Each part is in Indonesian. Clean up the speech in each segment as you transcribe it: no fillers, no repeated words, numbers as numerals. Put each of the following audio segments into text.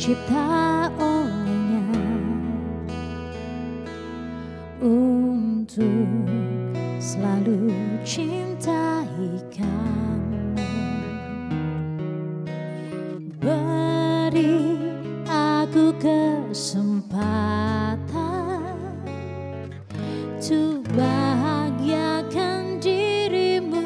dicipta olehnya untuk selalu cintai kamu. Beri aku kesempatan untuk bahagiakan dirimu.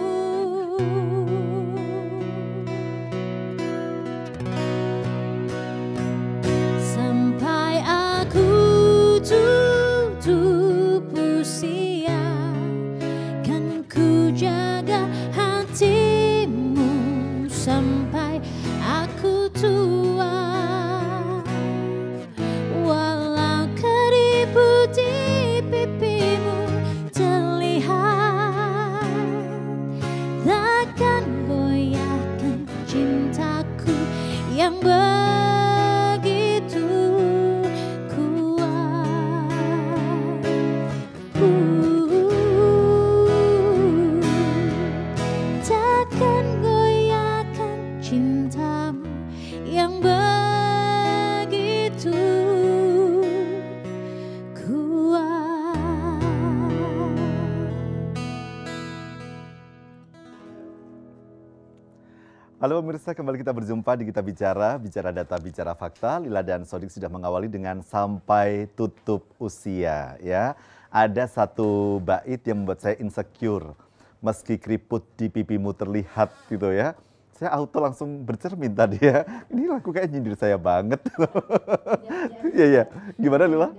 Sampai aku tutup usia, kan ku jaga hatimu sampai aku tua. Walau keriput di pipimu terlihat, takkan goyahkan cintaku yang begitu kuat. Takkan goyahkan cintamu yang begitu kuat. Halo pemirsa, kembali kita berjumpa di Kita Bicara, bicara data, bicara fakta. Lila dan Sodik sudah mengawali dengan sampai tutup usia, ya. Ada satu bait yang membuat saya insecure. Meski keriput di pipimu terlihat, gitu ya. Saya auto langsung bercermin tadi ya. Ini lagu kayak nyindir saya banget. Iya, iya. Gimana Lila?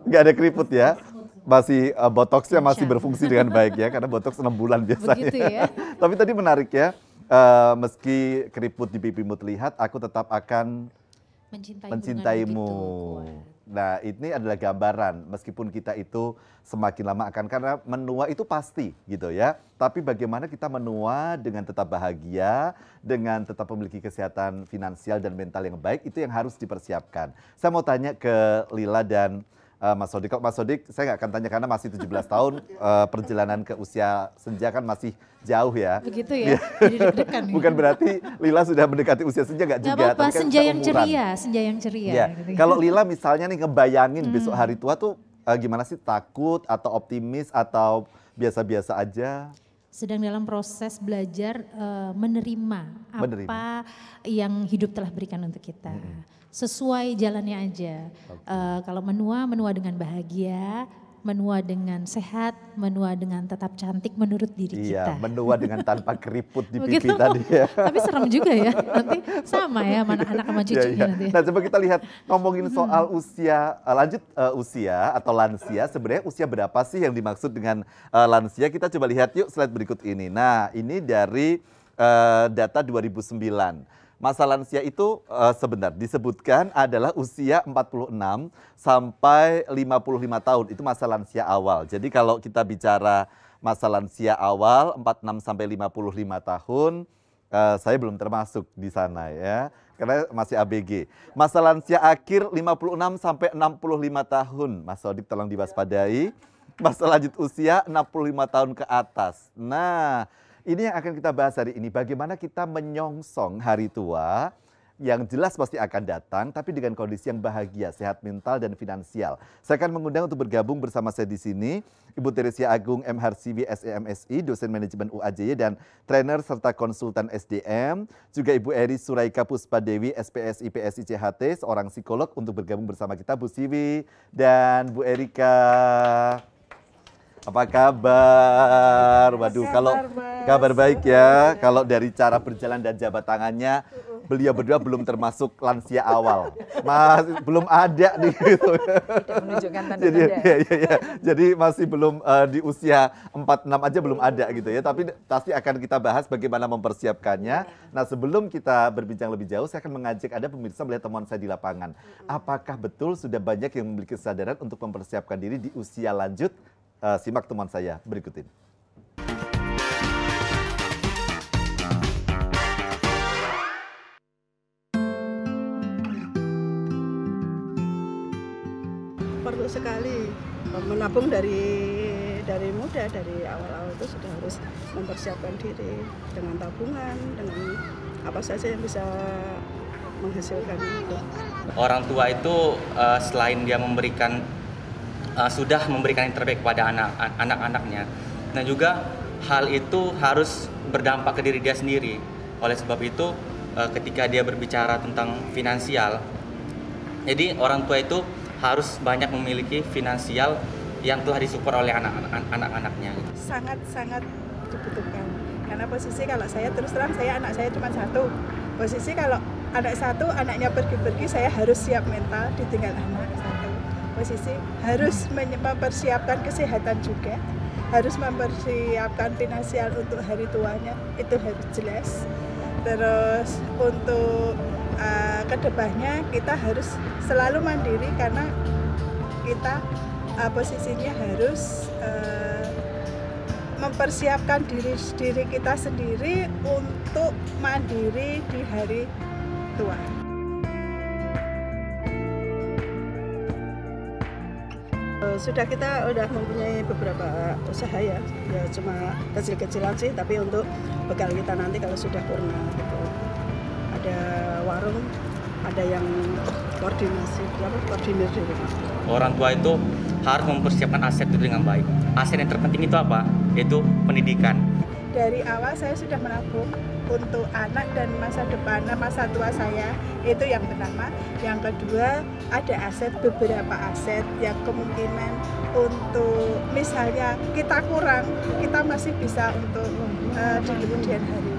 Nggak ada keriput ya. Masih botoksnya masih berfungsi dengan baik ya, karena botoks 6 bulan biasanya. Begitu ya. Tapi tadi menarik ya. Meski keriput di pipimu terlihat, aku tetap akan mencintaimu. Nah, ini adalah gambaran meskipun kita itu semakin lama akan, karena menua itu pasti gitu ya. Tapi bagaimana kita menua dengan tetap bahagia, dengan tetap memiliki kesehatan finansial dan mental yang baik, itu yang harus dipersiapkan. Saya mau tanya ke Lila dan Mas Sodik. Kalau Mas Sodik, saya nggak akan tanya karena masih 17 tahun, perjalanan ke usia senja kan masih jauh ya. Begitu ya, jadi deg-degan. Bukan berarti Lila sudah mendekati usia senja, nggak juga. Gak apa-apa, tapi kan senja yang seumuran. ceria, senja yang ceria. Ya. Gitu. Kalau Lila misalnya nih ngebayangin besok hari tua tuh gimana sih? Takut atau optimis atau biasa-biasa aja? Sedang dalam proses belajar menerima apa yang hidup telah berikan untuk kita. Sesuai jalannya aja. Kalau menua dengan bahagia, menua dengan sehat, menua dengan tetap cantik menurut diri kita. Iya, menua dengan tanpa keriput di pipi Begitu. tadi ya. Tapi serem juga ya, nanti sama ya mana anak sama cucunya Iya, iya. nanti. Nah, coba kita lihat ngomongin soal usia, lanjut usia atau lansia. Sebenarnya usia berapa sih yang dimaksud dengan lansia? Kita coba lihat yuk slide berikut ini. Nah, ini dari data 2009. Masa lansia itu sebentar disebutkan adalah usia 46 sampai 55 tahun. Itu masa lansia awal. Jadi kalau kita bicara masa lansia awal 46 sampai 55 tahun, saya belum termasuk di sana ya. Karena masih ABG. Masa lansia akhir 56 sampai 65 tahun. Mas Sodik tolong diwaspadai. Masa lanjut usia 65 tahun ke atas. Nah, ini yang akan kita bahas hari ini, bagaimana kita menyongsong hari tua yang jelas pasti akan datang, tapi dengan kondisi yang bahagia, sehat mental dan finansial. Saya akan mengundang untuk bergabung bersama saya di sini, Ibu Teresia Agung MHarsiwi SEMSI, dosen manajemen UAJY dan trainer serta konsultan SDM, juga Ibu Eri Suraika Puspadewi SPSI PSI CHT, seorang psikolog untuk bergabung bersama kita, Bu Siwi dan Bu Erika. Apa kabar? Waduh, kalau kabar baik ya. Kalau dari cara berjalan dan jabat tangannya, beliau berdua belum termasuk lansia awal. Masih belum ada nih gitu. Menunjukkan tanda-tanda. Jadi masih belum di usia 46 aja belum ada gitu ya. Tapi pasti akan kita bahas bagaimana mempersiapkannya. Nah, sebelum kita berbincang lebih jauh, saya akan mengajak Anda pemirsa melihat temuan saya di lapangan. Apakah betul sudah banyak yang memiliki kesadaran untuk mempersiapkan diri di usia lanjut? Simak temuan saya berikut ini. Perlu sekali menabung dari muda, dari awal-awal itu sudah harus mempersiapkan diri dengan tabungan, dengan apa saja yang bisa menghasilkan itu. Orang tua itu selain dia sudah memberikan yang terbaik kepada anak-anaknya, dan juga hal itu harus berdampak ke diri dia sendiri. Oleh sebab itu ketika dia berbicara tentang finansial, jadi orang tua itu harus banyak memiliki finansial yang telah disupport oleh anak-anaknya. Sangat-sangat dibutuhkan. Karena posisi kalau saya terus terang anak saya cuma satu. Posisi kalau anak satu, anaknya pergi-pergi, saya harus siap mental ditinggal anak satu. Posisi harus mempersiapkan kesehatan juga, harus mempersiapkan finansial untuk hari tuanya, itu harus jelas. Terus untuk kedepannya kita harus selalu mandiri karena kita posisinya harus mempersiapkan diri kita sendiri untuk mandiri di hari tua. Kita udah mempunyai beberapa usaha ya cuma kecil-kecilan sih, tapi untuk bekal kita nanti kalau sudah purna gitu. Ada warung, ada yang koordinir di rumah. Orang tua itu harus mempersiapkan aset itu dengan baik. Aset yang terpenting itu apa? Itu pendidikan. Dari awal saya sudah menabung untuk anak dan masa depan, masa tua saya, itu yang pertama. Yang kedua, ada beberapa aset yang kemungkinan untuk misalnya kita kurang, kita masih bisa untuk di kemudian hari.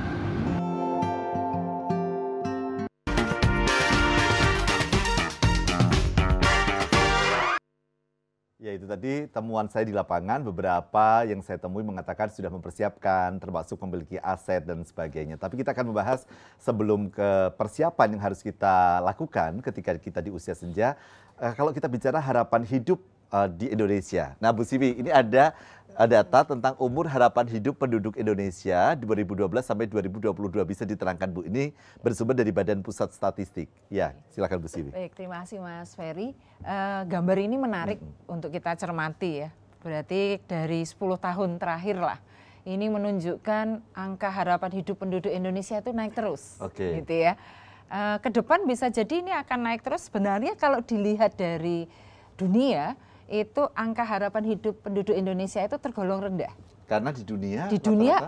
Ya, itu tadi temuan saya di lapangan, beberapa yang saya temui mengatakan sudah mempersiapkan, termasuk memiliki aset dan sebagainya. Tapi kita akan membahas sebelum ke persiapan yang harus kita lakukan ketika kita di usia senja. Kalau kita bicara harapan hidup di Indonesia. Nah, Bu Siwi, ini ada data tentang umur harapan hidup penduduk Indonesia 2012 sampai 2022. Bisa diterangkan, Bu? Ini bersumber dari Badan Pusat Statistik. Ya, silakan Bu Siwi. Baik, terima kasih Mas Ferry. Gambar ini menarik untuk kita cermati ya. Berarti dari 10 tahun terakhir lah. Ini menunjukkan angka harapan hidup penduduk Indonesia itu naik terus. Oke. Gitu ya. Ke depan bisa jadi ini akan naik terus. Sebenarnya kalau dilihat dari dunia, itu angka harapan hidup penduduk Indonesia itu tergolong rendah. Karena di dunia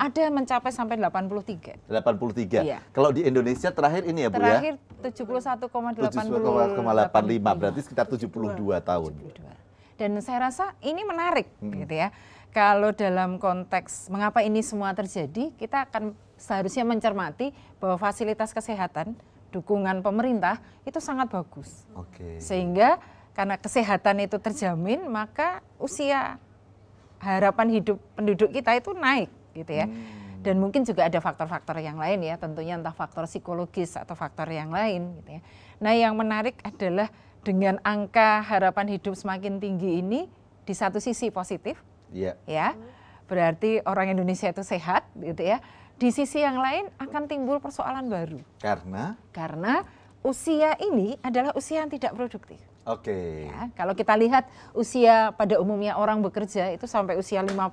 ada mencapai sampai 83. 83. Iya. Kalau di Indonesia terakhir ini ya, Bu, terakhir ya? 71,85. Berarti sekitar 72 tahun. 72. Dan saya rasa ini menarik gitu ya. Kalau dalam konteks mengapa ini semua terjadi, kita akan seharusnya mencermati bahwa fasilitas kesehatan, dukungan pemerintah itu sangat bagus. Oke. Sehingga karena kesehatan itu terjamin, maka usia harapan hidup penduduk kita itu naik gitu ya. Dan mungkin juga ada faktor-faktor yang lain ya, tentunya entah faktor psikologis atau faktor yang lain gitu ya. Nah, yang menarik adalah dengan angka harapan hidup semakin tinggi ini di satu sisi positif. Iya. Ya. Berarti orang Indonesia itu sehat gitu ya. Di sisi yang lain akan timbul persoalan baru. Karena usia ini adalah usia yang tidak produktif. Oke. Ya, kalau kita lihat usia pada umumnya orang bekerja itu sampai usia 55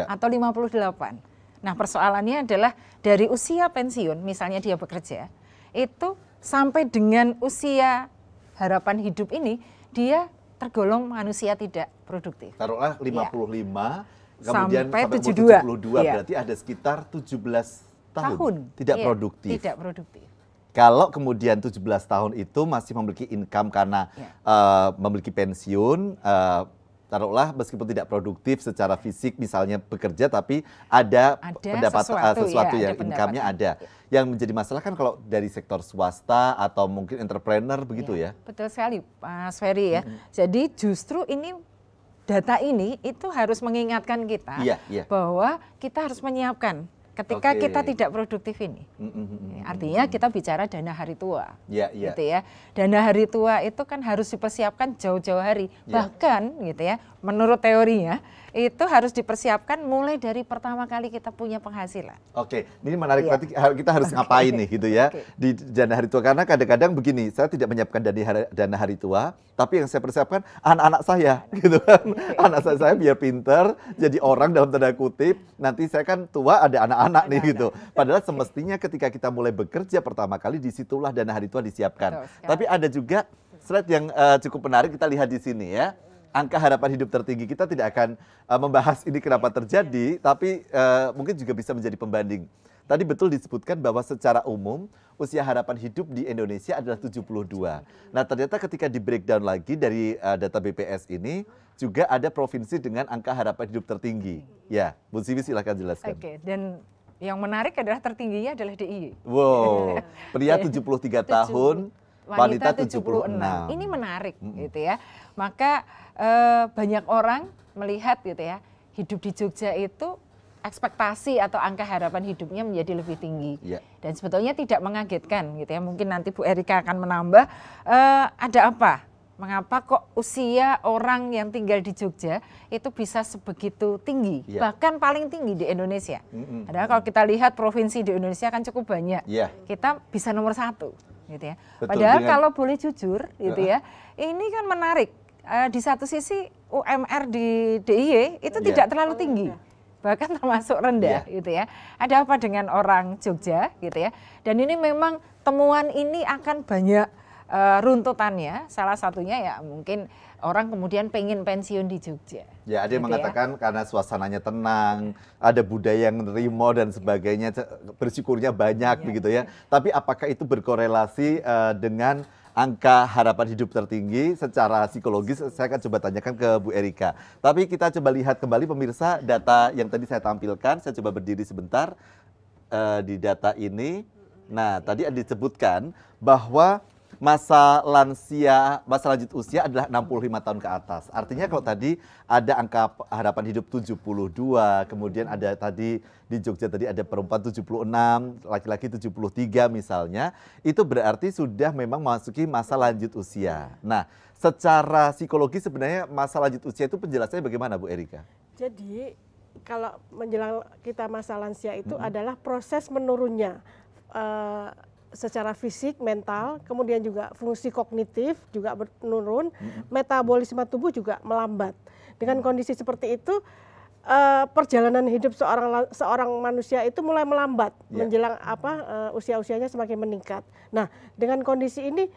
atau 58. Nah, persoalannya adalah dari usia pensiun, misalnya dia bekerja, itu sampai dengan usia harapan hidup ini, dia tergolong manusia tidak produktif. Taruhlah 55, kemudian sampai 72, berarti ada sekitar 17 tahun tidak produktif. Tidak produktif. Kalau kemudian 17 tahun itu masih memiliki income karena memiliki pensiun, taruhlah meskipun tidak produktif secara fisik misalnya bekerja, tapi ada pendapatan sesuatu yang income-nya ada. Yang menjadi masalah kan kalau dari sektor swasta atau mungkin entrepreneur begitu ya. Betul sekali Mas Ferry ya. Jadi justru ini data ini itu harus mengingatkan kita bahwa kita harus menyiapkan ketika kita tidak produktif ini. Artinya kita bicara dana hari tua. Gitu ya. Dana hari tua itu kan harus dipersiapkan jauh-jauh hari. Bahkan gitu ya, menurut teorinya itu harus dipersiapkan mulai dari pertama kali kita punya penghasilan. Oke, ini menarik, berarti kita harus ngapain nih gitu ya di dana hari tua. Karena kadang-kadang begini, saya tidak menyiapkan dana hari tua, tapi yang saya persiapkan anak-anak saya gitu kan. Anak saya biar pinter, jadi orang dalam tanda kutip, nanti saya kan tua ada anak-anak anak nih gitu. Padahal semestinya ketika kita mulai bekerja pertama kali, disitulah dana hari tua disiapkan. Tapi ada juga slide yang cukup menarik, kita lihat di sini ya. Angka harapan hidup tertinggi, kita tidak akan membahas ini kenapa terjadi, tapi mungkin juga bisa menjadi pembanding. Tadi betul disebutkan bahwa secara umum usia harapan hidup di Indonesia adalah 72. Nah ternyata ketika di breakdown lagi dari data BPS ini, juga ada provinsi dengan angka harapan hidup tertinggi. Ya, Bu Siwi silakan jelaskan. Oke, dan yang menarik adalah tertingginya adalah DIY. Wow, pria 73 tahun, wanita 76. Ini menarik gitu ya. Maka banyak orang melihat gitu ya, hidup di Jogja itu ekspektasi atau angka harapan hidupnya menjadi lebih tinggi. Dan sebetulnya tidak mengagetkan gitu ya. Mungkin nanti Bu Erika akan menambah ada apa? Mengapa kok usia orang yang tinggal di Jogja itu bisa sebegitu tinggi, bahkan paling tinggi di Indonesia. Padahal kalau kita lihat provinsi di Indonesia kan cukup banyak, kita bisa nomor 1, gitu ya. Betul, padahal kalau boleh jujur, gitu ya, ini kan menarik. Di satu sisi UMR di DIY itu tidak terlalu tinggi, bahkan termasuk rendah, gitu ya. Ada apa dengan orang Jogja, gitu ya? Dan ini memang temuan ini akan banyak runtutannya, salah satunya ya mungkin orang kemudian pengen pensiun di Jogja. Ya, ada yang mengatakan karena suasananya tenang, ada budaya yang nerimo dan sebagainya, bersyukurnya banyak begitu ya. Tapi apakah itu berkorelasi dengan angka harapan hidup tertinggi secara psikologis? Saya akan coba tanyakan ke Bu Erika. Tapi kita coba lihat kembali pemirsa data yang tadi saya tampilkan. Saya coba berdiri sebentar di data ini. Nah, tadi ada disebutkan bahwa masa lanjut usia adalah 65 tahun ke atas. Artinya kalau tadi ada angka harapan hidup 72, kemudian ada tadi di Jogja tadi ada perempuan 76, laki-laki 73 misalnya, itu berarti sudah memang memasuki masa lanjut usia. Nah, secara psikologi sebenarnya masa lanjut usia itu penjelasannya bagaimana Bu Erika? Jadi kalau menjelang kita masa lansia itu adalah proses menurunnya secara fisik, mental, kemudian juga fungsi kognitif juga menurun, metabolisme tubuh juga melambat. Dengan kondisi seperti itu, perjalanan hidup seorang manusia itu mulai melambat menjelang usia-usianya semakin meningkat. Nah, dengan kondisi ini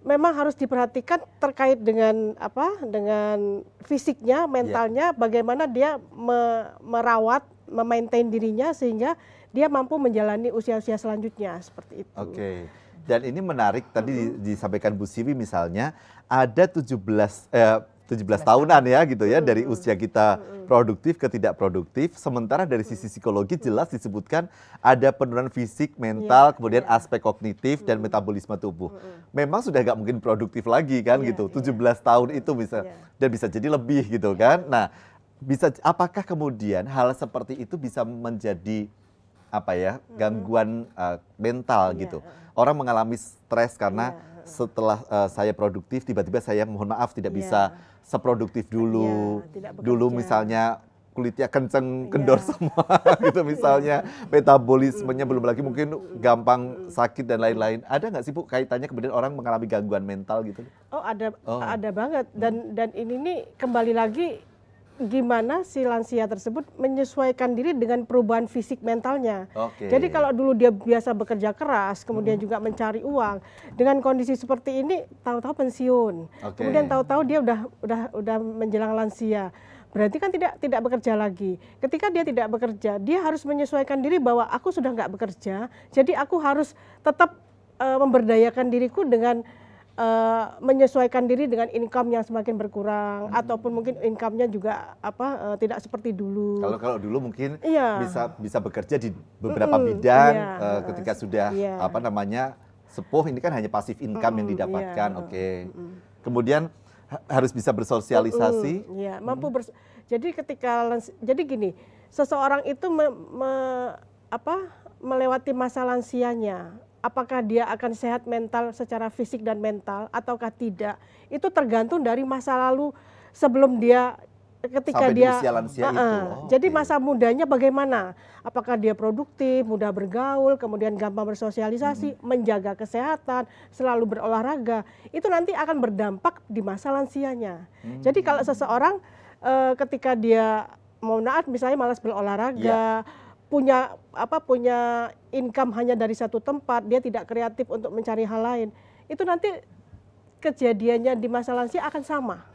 memang harus diperhatikan terkait dengan dengan fisiknya, mentalnya, bagaimana dia merawat, memaintain dirinya sehingga dia mampu menjalani usia-usia selanjutnya seperti itu. Oke. Dan ini menarik tadi disampaikan Bu Siwi misalnya ada 17 tahunan ya gitu ya dari usia kita produktif ke tidak produktif, sementara dari sisi psikologi jelas disebutkan ada penurunan fisik, mental, kemudian aspek kognitif dan metabolisme tubuh. Memang sudah nggak mungkin produktif lagi kan gitu. 17 tahun itu bisa dan bisa jadi lebih gitu kan. Nah, apakah kemudian hal seperti itu bisa menjadi gangguan mental gitu. Orang mengalami stres karena setelah saya produktif tiba-tiba saya mohon maaf tidak bisa seproduktif dulu. Dulu misalnya kulitnya kenceng, kendor semua gitu misalnya. Metabolismenya belum lagi mungkin gampang sakit dan lain-lain. Ada nggak sih Bu kaitannya kemudian orang mengalami gangguan mental gitu? Oh ada banget dan ini nih kembali lagi gimana si lansia tersebut menyesuaikan diri dengan perubahan fisik mentalnya. Jadi kalau dulu dia biasa bekerja keras, kemudian juga mencari uang, dengan kondisi seperti ini tahu-tahu pensiun, kemudian tahu-tahu dia udah menjelang lansia, berarti kan tidak bekerja lagi. Ketika dia tidak bekerja, dia harus menyesuaikan diri bahwa aku sudah nggak bekerja, jadi aku harus tetap memberdayakan diriku dengan menyesuaikan diri dengan income yang semakin berkurang ataupun mungkin income-nya juga tidak seperti dulu. Kalau dulu mungkin bisa bekerja di beberapa bidang ketika sudah sepuh, ini kan hanya pasif income yang didapatkan. Kemudian harus bisa bersosialisasi. Mampu jadi gini, seseorang itu melewati masa lansianya. Apakah dia akan sehat mental secara fisik dan mental ataukah tidak, itu tergantung dari masa lalu sebelum dia ketika sampai dia di usia lansia itu. Jadi masa mudanya bagaimana? Apakah dia produktif, mudah bergaul, kemudian gampang bersosialisasi, menjaga kesehatan, selalu berolahraga, itu nanti akan berdampak di masa lansianya. Jadi kalau seseorang ketika dia misalnya malas berolahraga, punya income hanya dari satu tempat, dia tidak kreatif untuk mencari hal lain, itu nanti kejadiannya di masa lansia akan sama.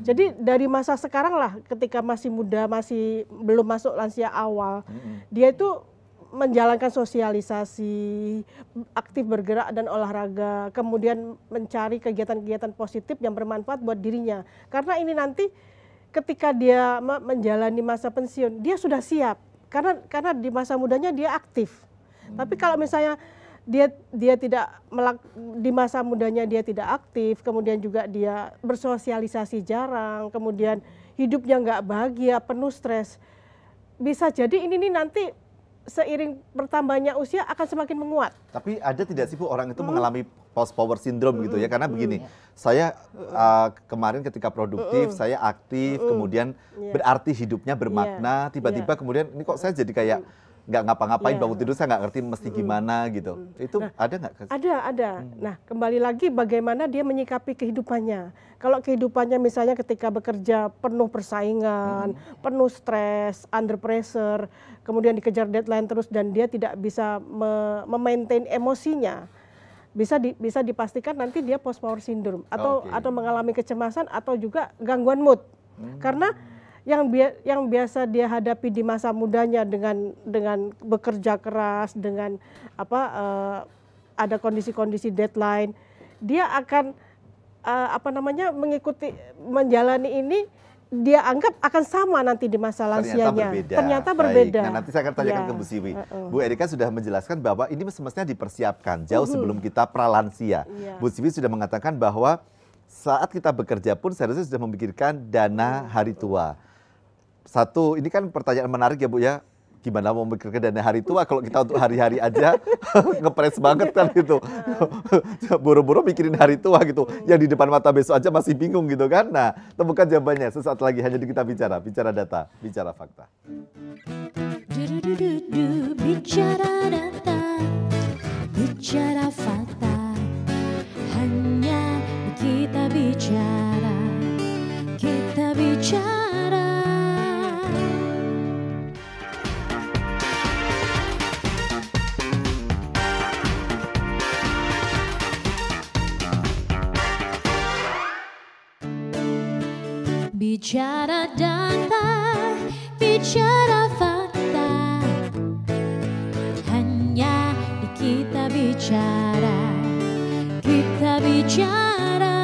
Jadi dari masa sekarang lah, ketika masih muda, masih belum masuk lansia awal, dia itu menjalankan sosialisasi, aktif bergerak dan olahraga, kemudian mencari kegiatan-kegiatan positif yang bermanfaat buat dirinya. Karena ini nanti ketika dia menjalani masa pensiun, dia sudah siap. Karena di masa mudanya dia aktif. Tapi kalau misalnya dia tidak di masa mudanya dia tidak aktif, kemudian juga dia bersosialisasi jarang, kemudian hidupnya nggak bahagia, penuh stres, bisa jadi ini nanti seiring bertambahnya usia akan semakin menguat. Tapi ada tidak sih Bu orang itu mengalami post power syndrome gitu ya? Karena begini, saya kemarin ketika produktif, saya aktif, kemudian berarti hidupnya bermakna, tiba-tiba kemudian ini kok saya jadi kayak nggak ngapa-ngapain, bangun tidur saya nggak ngerti mesti gimana gitu. Itu ada nggak? Ada. Nah, kembali lagi bagaimana dia menyikapi kehidupannya. Kalau kehidupannya misalnya ketika bekerja penuh persaingan, penuh stres, under pressure, kemudian dikejar deadline terus dan dia tidak bisa memaintain emosinya, bisa dipastikan nanti dia post power syndrome atau mengalami kecemasan atau juga gangguan mood. Karena yang biasa dia hadapi di masa mudanya dengan bekerja keras, dengan ada kondisi-kondisi deadline, dia akan mengikuti menjalani ini, dia anggap akan sama nanti di masa lansianya. Ternyata berbeda. Nah, nanti saya akan tanyakan ke Bu Siwi. Bu Erika sudah menjelaskan bahwa ini semestinya dipersiapkan jauh sebelum kita pralansia. Bu Siwi sudah mengatakan bahwa saat kita bekerja pun seharusnya sudah memikirkan dana hari tua. Satu, ini kan pertanyaan menarik ya Bu ya. Gimana mau memikirkan dana hari tua kalau kita untuk hari-hari aja ngepres banget kan gitu. Buru-buru mikirin hari tua gitu. Yang di depan mata besok aja masih bingung gitu kan. Nah, temukan jawabannya sesaat lagi hanya di Kita bicara data, bicara fakta. Bicara data, bicara fakta, hanya di Kita bicara, Kita bicara. Bicara data, bicara fakta, hanya di Kita bicara, Kita bicara.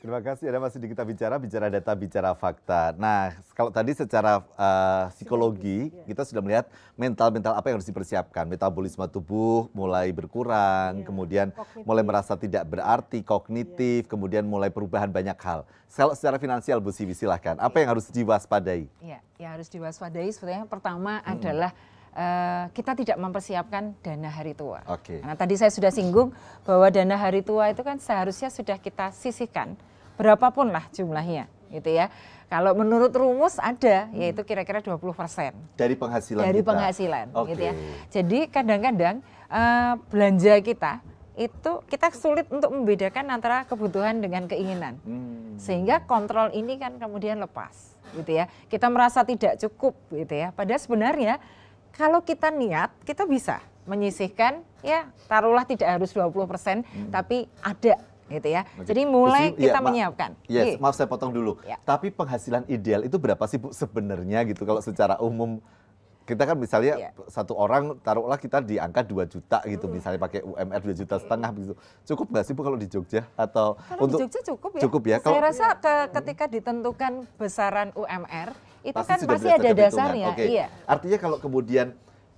Terima kasih Anda masih di Kita bicara data, bicara fakta. Nah, kalau tadi secara psikologi kita sudah melihat mental apa yang harus dipersiapkan. Metabolisme tubuh mulai berkurang, kemudian mulai merasa tidak berarti, kognitif, kemudian mulai perubahan banyak hal. Kalau secara finansial Bu Siwi silahkan, apa yang harus diwaspadai? Ya, yang harus diwaspadai sebenarnya pertama adalah kita tidak mempersiapkan dana hari tua. Nah, tadi saya sudah singgung bahwa dana hari tua itu kan seharusnya sudah kita sisihkan berapapun lah jumlahnya, gitu ya. Kalau menurut rumus ada, yaitu kira-kira 20% dari penghasilan. Dari kita. Penghasilan, gitu ya. Jadi kadang-kadang belanja kita itu kita sulit untuk membedakan antara kebutuhan dengan keinginan, sehingga kontrol ini kan kemudian lepas, gitu ya. Kita merasa tidak cukup, gitu ya. Padahal sebenarnya kalau kita niat, kita bisa menyisihkan, ya taruhlah tidak harus 20%, tapi ada, gitu ya. Jadi mulai kita menyiapkan. Yes, maaf saya potong dulu. Tapi penghasilan ideal itu berapa sih Bu sebenarnya gitu kalau secara umum? Kita kan misalnya satu orang taruhlah kita di angka 2 juta gitu, misalnya pakai UMR 2,5 juta gitu. Cukup nggak sih Bu kalau di Jogja? Atau kalau untuk di Jogja cukup ya? Cukup ya. Saya rasa ketika ditentukan besaran UMR itu kan pasti ada dasarnya. Iya. Artinya kalau kemudian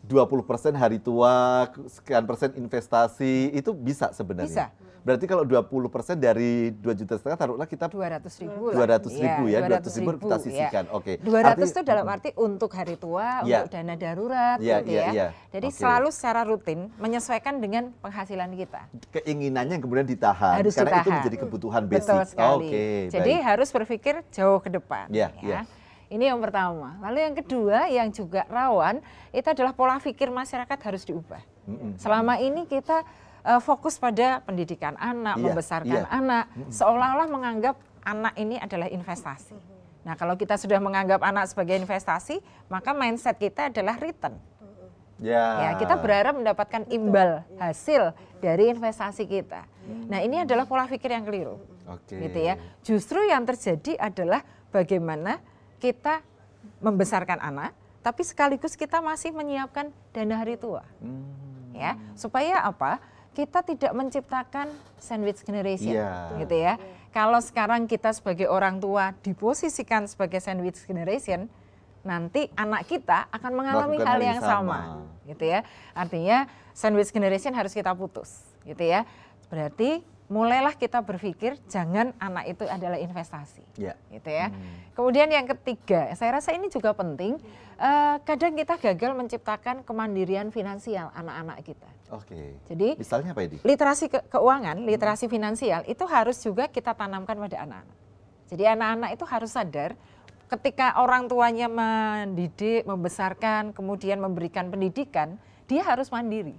20% hari tua, sekian persen investasi, itu bisa sebenarnya. Bisa. Berarti kalau 20% dari 2,5 juta taruhlah kita 200.000 ya, 200.000 kita sisihkan. Oke. 200 itu dalam arti untuk hari tua, untuk dana darurat gitu ya. Jadi selalu secara rutin menyesuaikan dengan penghasilan kita. Keinginannya yang kemudian ditahan harus karena ditahan. Itu menjadi kebutuhan basic. Betul sekali. Jadi harus berpikir jauh ke depan ya. Ini yang pertama. Lalu yang kedua yang juga rawan itu adalah pola pikir masyarakat harus diubah. Selama ini kita fokus pada pendidikan anak, membesarkan anak, seolah-olah menganggap anak ini adalah investasi. Nah, kalau kita sudah menganggap anak sebagai investasi, maka mindset kita adalah return. Ya, kita berharap mendapatkan imbal hasil dari investasi kita. Nah, ini adalah pola pikir yang keliru. Gitu ya. Justru yang terjadi adalah bagaimana kita membesarkan anak, tapi sekaligus kita masih menyiapkan dana hari tua. Ya, supaya apa? Kita tidak menciptakan sandwich generation, gitu ya. Kalau sekarang kita sebagai orang tua diposisikan sebagai sandwich generation, nanti anak kita akan mengalami hal yang sama, gitu ya. Artinya sandwich generation harus kita putus, gitu ya. Berarti mulailah kita berpikir jangan anak itu adalah investasi, gitu ya. Kemudian yang ketiga, saya rasa ini juga penting. Kadang kita gagal menciptakan kemandirian finansial anak-anak kita. Jadi misalnya apa ini? Literasi keuangan, literasi finansial itu harus juga kita tanamkan pada anak-anak. Jadi anak-anak itu harus sadar ketika orang tuanya mendidik, membesarkan, kemudian memberikan pendidikan, dia harus mandiri,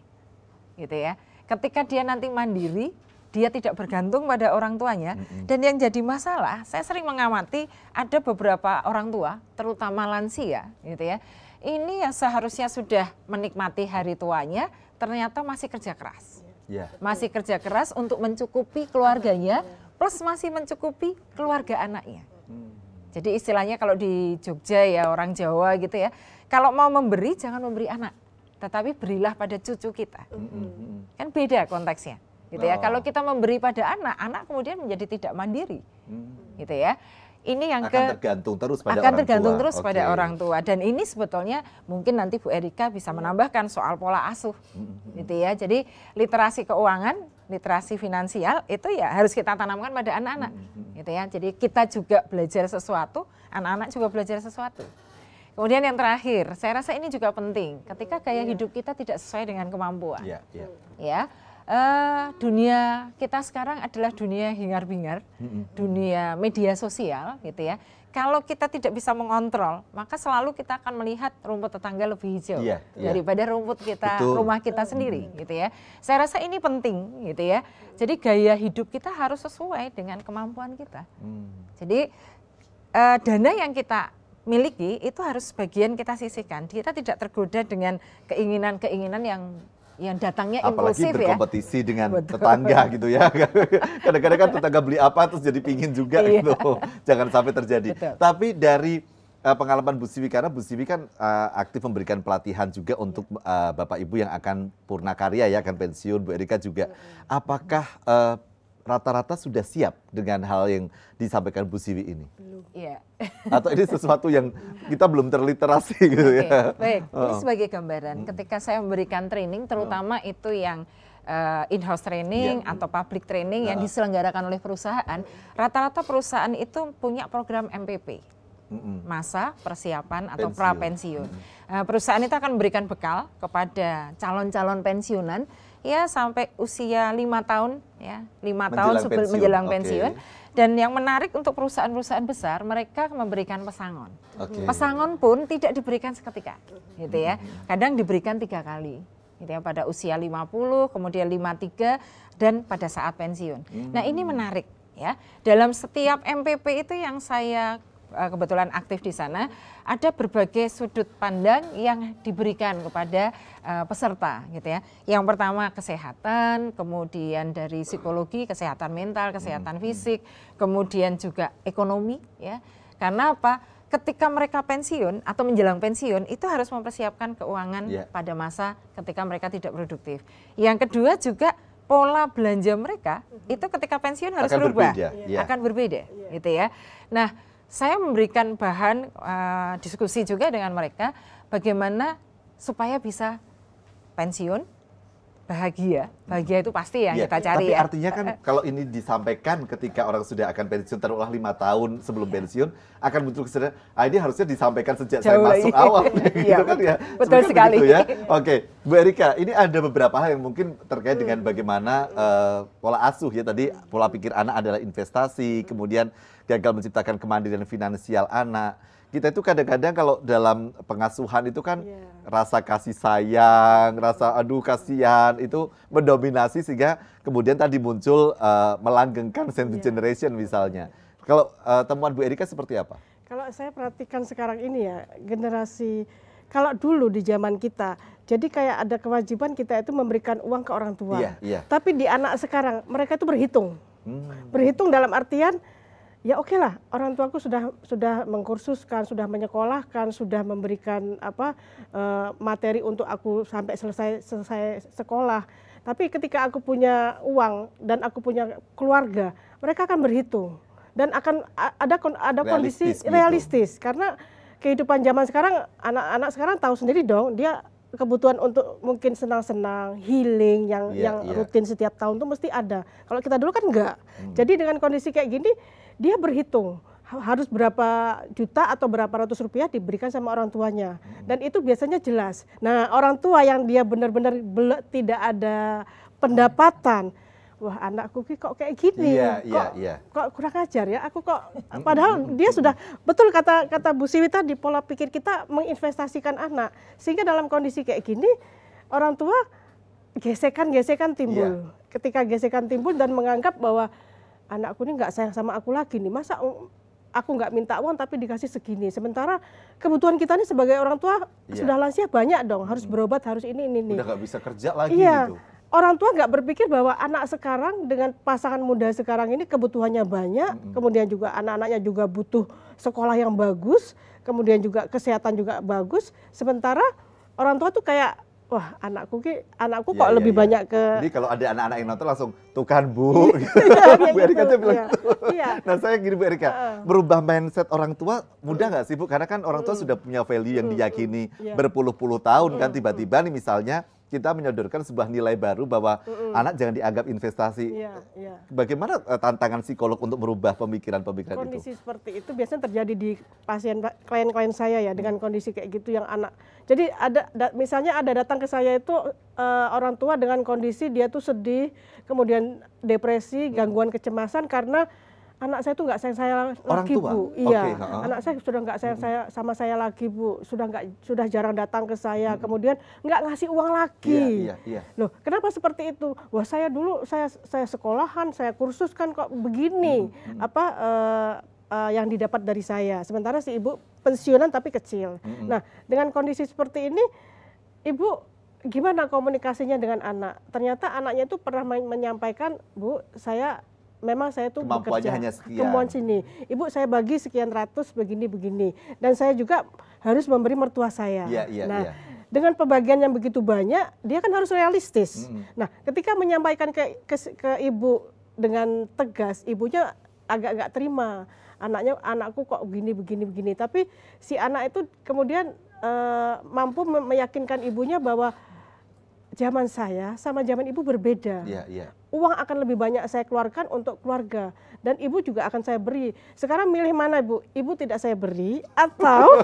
gitu ya. Ketika dia nanti mandiri, dia tidak bergantung pada orang tuanya. Dan yang jadi masalah, saya sering mengamati ada beberapa orang tua, terutama lansia, gitu ya. Ini yang seharusnya sudah menikmati hari tuanya, ternyata masih kerja keras. Masih kerja keras untuk mencukupi keluarganya, plus masih mencukupi keluarga anaknya. Jadi istilahnya kalau di Jogja ya, orang Jawa gitu ya, kalau mau memberi jangan memberi anak, tetapi berilah pada cucu kita. Kan beda konteksnya, gitu ya. Kalau kita memberi pada anak, anak kemudian menjadi tidak mandiri, gitu ya. Ini yang akan tergantung terus pada orang tua. Dan ini sebetulnya mungkin nanti Bu Erika bisa menambahkan soal pola asuh, gitu ya. Jadi literasi keuangan, literasi finansial itu ya harus kita tanamkan pada anak-anak, gitu ya. Jadi kita juga belajar sesuatu, anak-anak juga belajar sesuatu. Kemudian yang terakhir, saya rasa ini juga penting. Ketika gaya hidup kita tidak sesuai dengan kemampuan, ya. Dunia kita sekarang adalah dunia hingar-bingar, dunia media sosial, gitu ya. Kalau kita tidak bisa mengontrol, maka selalu kita akan melihat rumput tetangga lebih hijau daripada rumput kita, rumah kita sendiri, gitu ya. Saya rasa ini penting, gitu ya. Jadi gaya hidup kita harus sesuai dengan kemampuan kita. Jadi dana yang kita miliki itu harus sebagian kita sisihkan. Kita tidak tergoda dengan keinginan-keinginan yang datangnya impulsif, apalagi berkompetisi dengan tetangga gitu ya. Kadang-kadang kan tetangga beli apa terus jadi pingin juga gitu. Jangan sampai terjadi. Tapi dari pengalaman Bu Siwi, karena Bu Siwi kan aktif memberikan pelatihan juga untuk Bapak Ibu yang akan purna karya ya, akan pensiun, Bu Erika juga. Apakah rata-rata sudah siap dengan hal yang disampaikan Bu Siwi ini? Iya. Atau ini sesuatu yang kita belum terliterasi gitu ya? Baik, ini sebagai gambaran. Ketika saya memberikan training, terutama itu yang in-house training atau public training yang diselenggarakan oleh perusahaan, rata-rata perusahaan itu punya program MPP, masa persiapan atau pra-pensiun. Perusahaan itu akan memberikan bekal kepada calon-calon pensiunan ya sampai usia 5 tahun ya, 5 tahun sebelum menjelang pensiun. Dan yang menarik untuk perusahaan-perusahaan besar, mereka memberikan pesangon. Pesangon pun tidak diberikan seketika, gitu ya. Kadang diberikan 3 kali, gitu ya, pada usia 50, kemudian 53, dan pada saat pensiun. Nah ini menarik ya. Dalam setiap MPP itu yang saya kebetulan aktif di sana, ada berbagai sudut pandang yang diberikan kepada peserta, gitu ya. Yang pertama kesehatan, kemudian dari psikologi, kesehatan mental, kesehatan fisik, kemudian juga ekonomi, ya. Karena apa? Ketika mereka pensiun atau menjelang pensiun itu harus mempersiapkan keuangan pada masa ketika mereka tidak produktif. Yang kedua juga pola belanja mereka itu ketika pensiun harus berubah, akan berbeda, gitu ya. Nah, saya memberikan bahan diskusi juga dengan mereka bagaimana supaya bisa pensiun bahagia. Bahagia itu pasti ya kita cari. Tapi artinya kan kalau ini disampaikan ketika orang sudah akan pensiun, taruhlah 5 tahun sebelum pensiun, akan muncul kesadaran, ini harusnya disampaikan sejak saya masuk awal. Gitu kan ya. Betul sekali. Begitu ya. Oke, Bu Erika, ini ada beberapa hal yang mungkin terkait dengan bagaimana pola asuh ya tadi, pola pikir anak adalah investasi, kemudian gagal menciptakan kemandirian finansial anak. Kita itu kadang-kadang kalau dalam pengasuhan itu kan rasa kasih sayang, rasa aduh kasihan itu mendominasi sehingga kemudian tadi muncul melanggengkan sandwich generation misalnya. Kalau temuan Bu Erika seperti apa? Kalau saya perhatikan sekarang ini ya, generasi, kalau dulu di zaman kita, jadi kayak ada kewajiban kita itu memberikan uang ke orang tua. Tapi di anak sekarang, mereka itu berhitung. Berhitung dalam artian, ya oke lah, orang tuaku sudah mengkursuskan, sudah menyekolahkan, sudah memberikan materi untuk aku sampai selesai sekolah. Tapi ketika aku punya uang dan aku punya keluarga, mereka akan berhitung. Dan akan ada kondisi realistis karena kehidupan zaman sekarang, anak-anak sekarang tahu sendiri dong, dia kebutuhan untuk mungkin senang-senang, healing yang rutin setiap tahun tuh mesti ada. Kalau kita dulu kan enggak. Jadi dengan kondisi kayak gini, dia berhitung harus berapa juta atau berapa ratus rupiah diberikan sama orang tuanya. Dan itu biasanya jelas. Nah, orang tua yang dia benar-benar tidak ada pendapatan, wah anakku kok kayak gini, kok kurang ajar ya, aku kok, padahal dia sudah, betul kata Bu Siwi tadi, pola pikir kita menginvestasikan anak, sehingga dalam kondisi kayak gini, orang tua gesekan timbul, ketika gesekan timbul dan menganggap bahwa anakku ini nggak sayang sama aku lagi nih, masa aku nggak minta uang tapi dikasih segini, sementara kebutuhan kita nih sebagai orang tua sudah lansia banyak dong, harus berobat, harus ini. Udah nggak bisa kerja lagi gitu. Orang tua nggak berpikir bahwa anak sekarang dengan pasangan muda sekarang ini kebutuhannya banyak, kemudian juga anak-anaknya juga butuh sekolah yang bagus, kemudian juga kesehatan juga bagus. Sementara orang tua tuh kayak, wah anakku kok lebih banyak ke. Jadi kalau ada anak-anak yang nonton langsung tuh kan Bu, Bu Erika tuh bilang gitu. Nah saya gini Bu Erika, merubah mindset orang tua mudah nggak sih Bu? Karena kan orang tua sudah punya value yang diyakini berpuluh-puluh tahun kan, tiba-tiba nih misalnya kita menyodorkan sebuah nilai baru bahwa anak jangan dianggap investasi. Bagaimana tantangan psikolog untuk merubah pemikiran-pemikiran itu? Kondisi seperti itu biasanya terjadi di klien-klien saya ya, dengan kondisi kayak gitu yang anak. Jadi misalnya ada datang ke saya itu orang tua dengan kondisi dia tuh sedih, kemudian depresi, gangguan kecemasan karena anak saya tuh nggak sayang saya lagi Bu. Iya, anak saya sudah nggak sayang sama saya lagi Bu. Sudah jarang datang ke saya. Kemudian nggak ngasih uang lagi. Loh, kenapa seperti itu? Wah saya dulu saya sekolahan, saya kursus kan kok begini. Yang didapat dari saya. Sementara si ibu pensiunan tapi kecil. Nah dengan kondisi seperti ini, ibu gimana komunikasinya dengan anak? Ternyata anaknya itu pernah menyampaikan, Bu memang saya tuh kemampuannya bekerja, hanya sekian. kemampuan sini. Ibu saya bagi sekian ratus begini. Dan saya juga harus memberi mertua saya. Dengan pembagian yang begitu banyak, dia kan harus realistis. Nah, ketika menyampaikan ke ibu dengan tegas, ibunya agak nggak terima. Anakku kok begini. Tapi si anak itu kemudian mampu meyakinkan ibunya bahwa zaman saya sama zaman ibu berbeda. Uang akan lebih banyak saya keluarkan untuk keluarga. Dan ibu juga akan saya beri. Sekarang milih mana Bu? Ibu tidak saya beri atau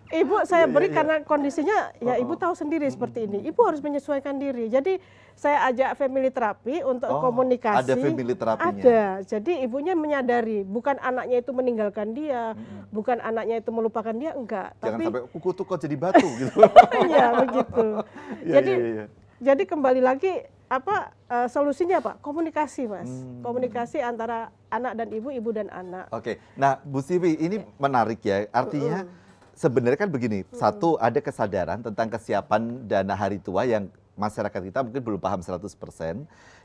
ibu saya beri karena kondisinya ya ibu tahu sendiri seperti ini. Ibu harus menyesuaikan diri. Jadi saya ajak family therapy untuk komunikasi. Ada family terapinya? Ada. Jadi ibunya menyadari bukan anaknya itu meninggalkan dia, bukan anaknya itu melupakan dia, enggak. Jangan sampai kuku tuh kok jadi batu gitu. Iya begitu. Jadi kembali lagi solusinya apa? Komunikasi Mas. Komunikasi antara anak dan ibu dan anak. Oke. Nah Bu Siwi ini menarik ya. Artinya sebenarnya kan begini. Satu, ada kesadaran tentang kesiapan dana hari tua yang masyarakat kita mungkin belum paham 100%.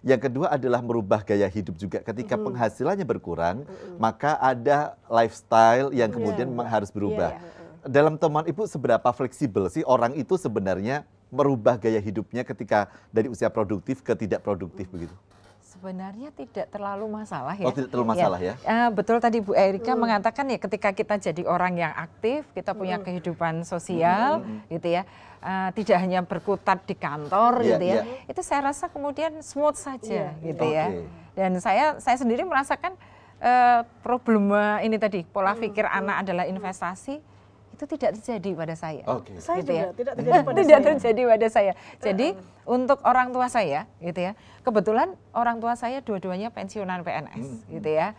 Yang kedua adalah merubah gaya hidup juga. Ketika penghasilannya berkurang, maka ada lifestyle yang kemudian memang harus berubah. Dalam teman Ibu, seberapa fleksibel sih orang itu sebenarnya merubah gaya hidupnya ketika dari usia produktif ke tidak produktif begitu? Sebenarnya tidak terlalu masalah ya. Oh, tidak terlalu masalah ya? Betul tadi Bu Erika mengatakan ya, ketika kita jadi orang yang aktif, kita punya kehidupan sosial gitu ya. Tidak hanya berkutat di kantor gitu ya. Itu saya rasa kemudian smooth saja gitu ya. Dan saya sendiri merasakan problema ini tadi, pola pikir anak adalah investasi, itu tidak terjadi pada saya. Saya gitu juga ya. tidak terjadi pada tidak saya. terjadi pada saya. Jadi untuk orang tua saya gitu ya, kebetulan orang tua saya dua-duanya pensiunan PNS gitu ya.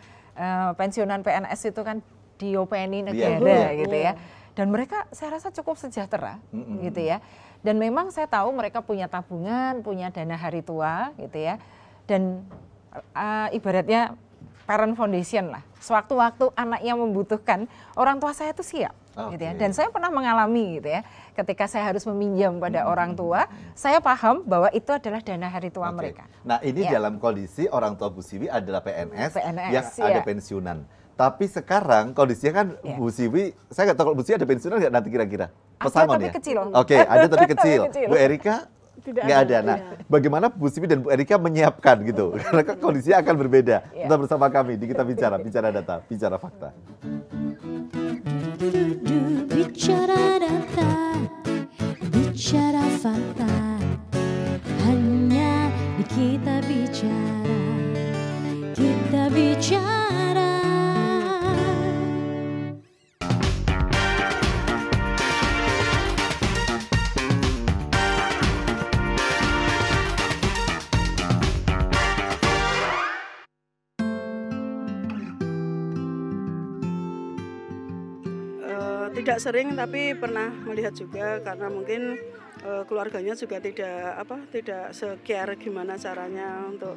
Pensiunan PNS itu kan diopeni negara gitu ya. Dan mereka saya rasa cukup sejahtera gitu ya. Dan memang saya tahu mereka punya tabungan, punya dana hari tua gitu ya. Dan ibaratnya parent foundation lah. Sewaktu-waktu anak yang membutuhkan, orang tua saya itu siap. Gitu ya. Dan saya pernah mengalami gitu ya, ketika saya harus meminjam pada orang tua, saya paham bahwa itu adalah dana hari tua mereka. Nah ini dalam kondisi orang tua Bu Siwi adalah PNS yang ada pensiunan. Tapi sekarang kondisinya kan Bu Siwi, saya nggak tahu kalau Bu Siwi ada pensiunan nggak nanti kira-kira? Pesangon ya? Kecil. Oke, ada tapi kecil. Bu Erika? Nggak ada. Nah, bagaimana Bu Siwi dan Bu Erika menyiapkan gitu? Karena kan kondisinya akan berbeda. Tetap bersama kami di Kita Bicara, bicara data, bicara fakta. Bicara data, bicara fakta, hanya di Kita Bicara, Kita Bicara. Tidak sering, tapi pernah melihat juga karena mungkin keluarganya juga tidak se-care gimana caranya untuk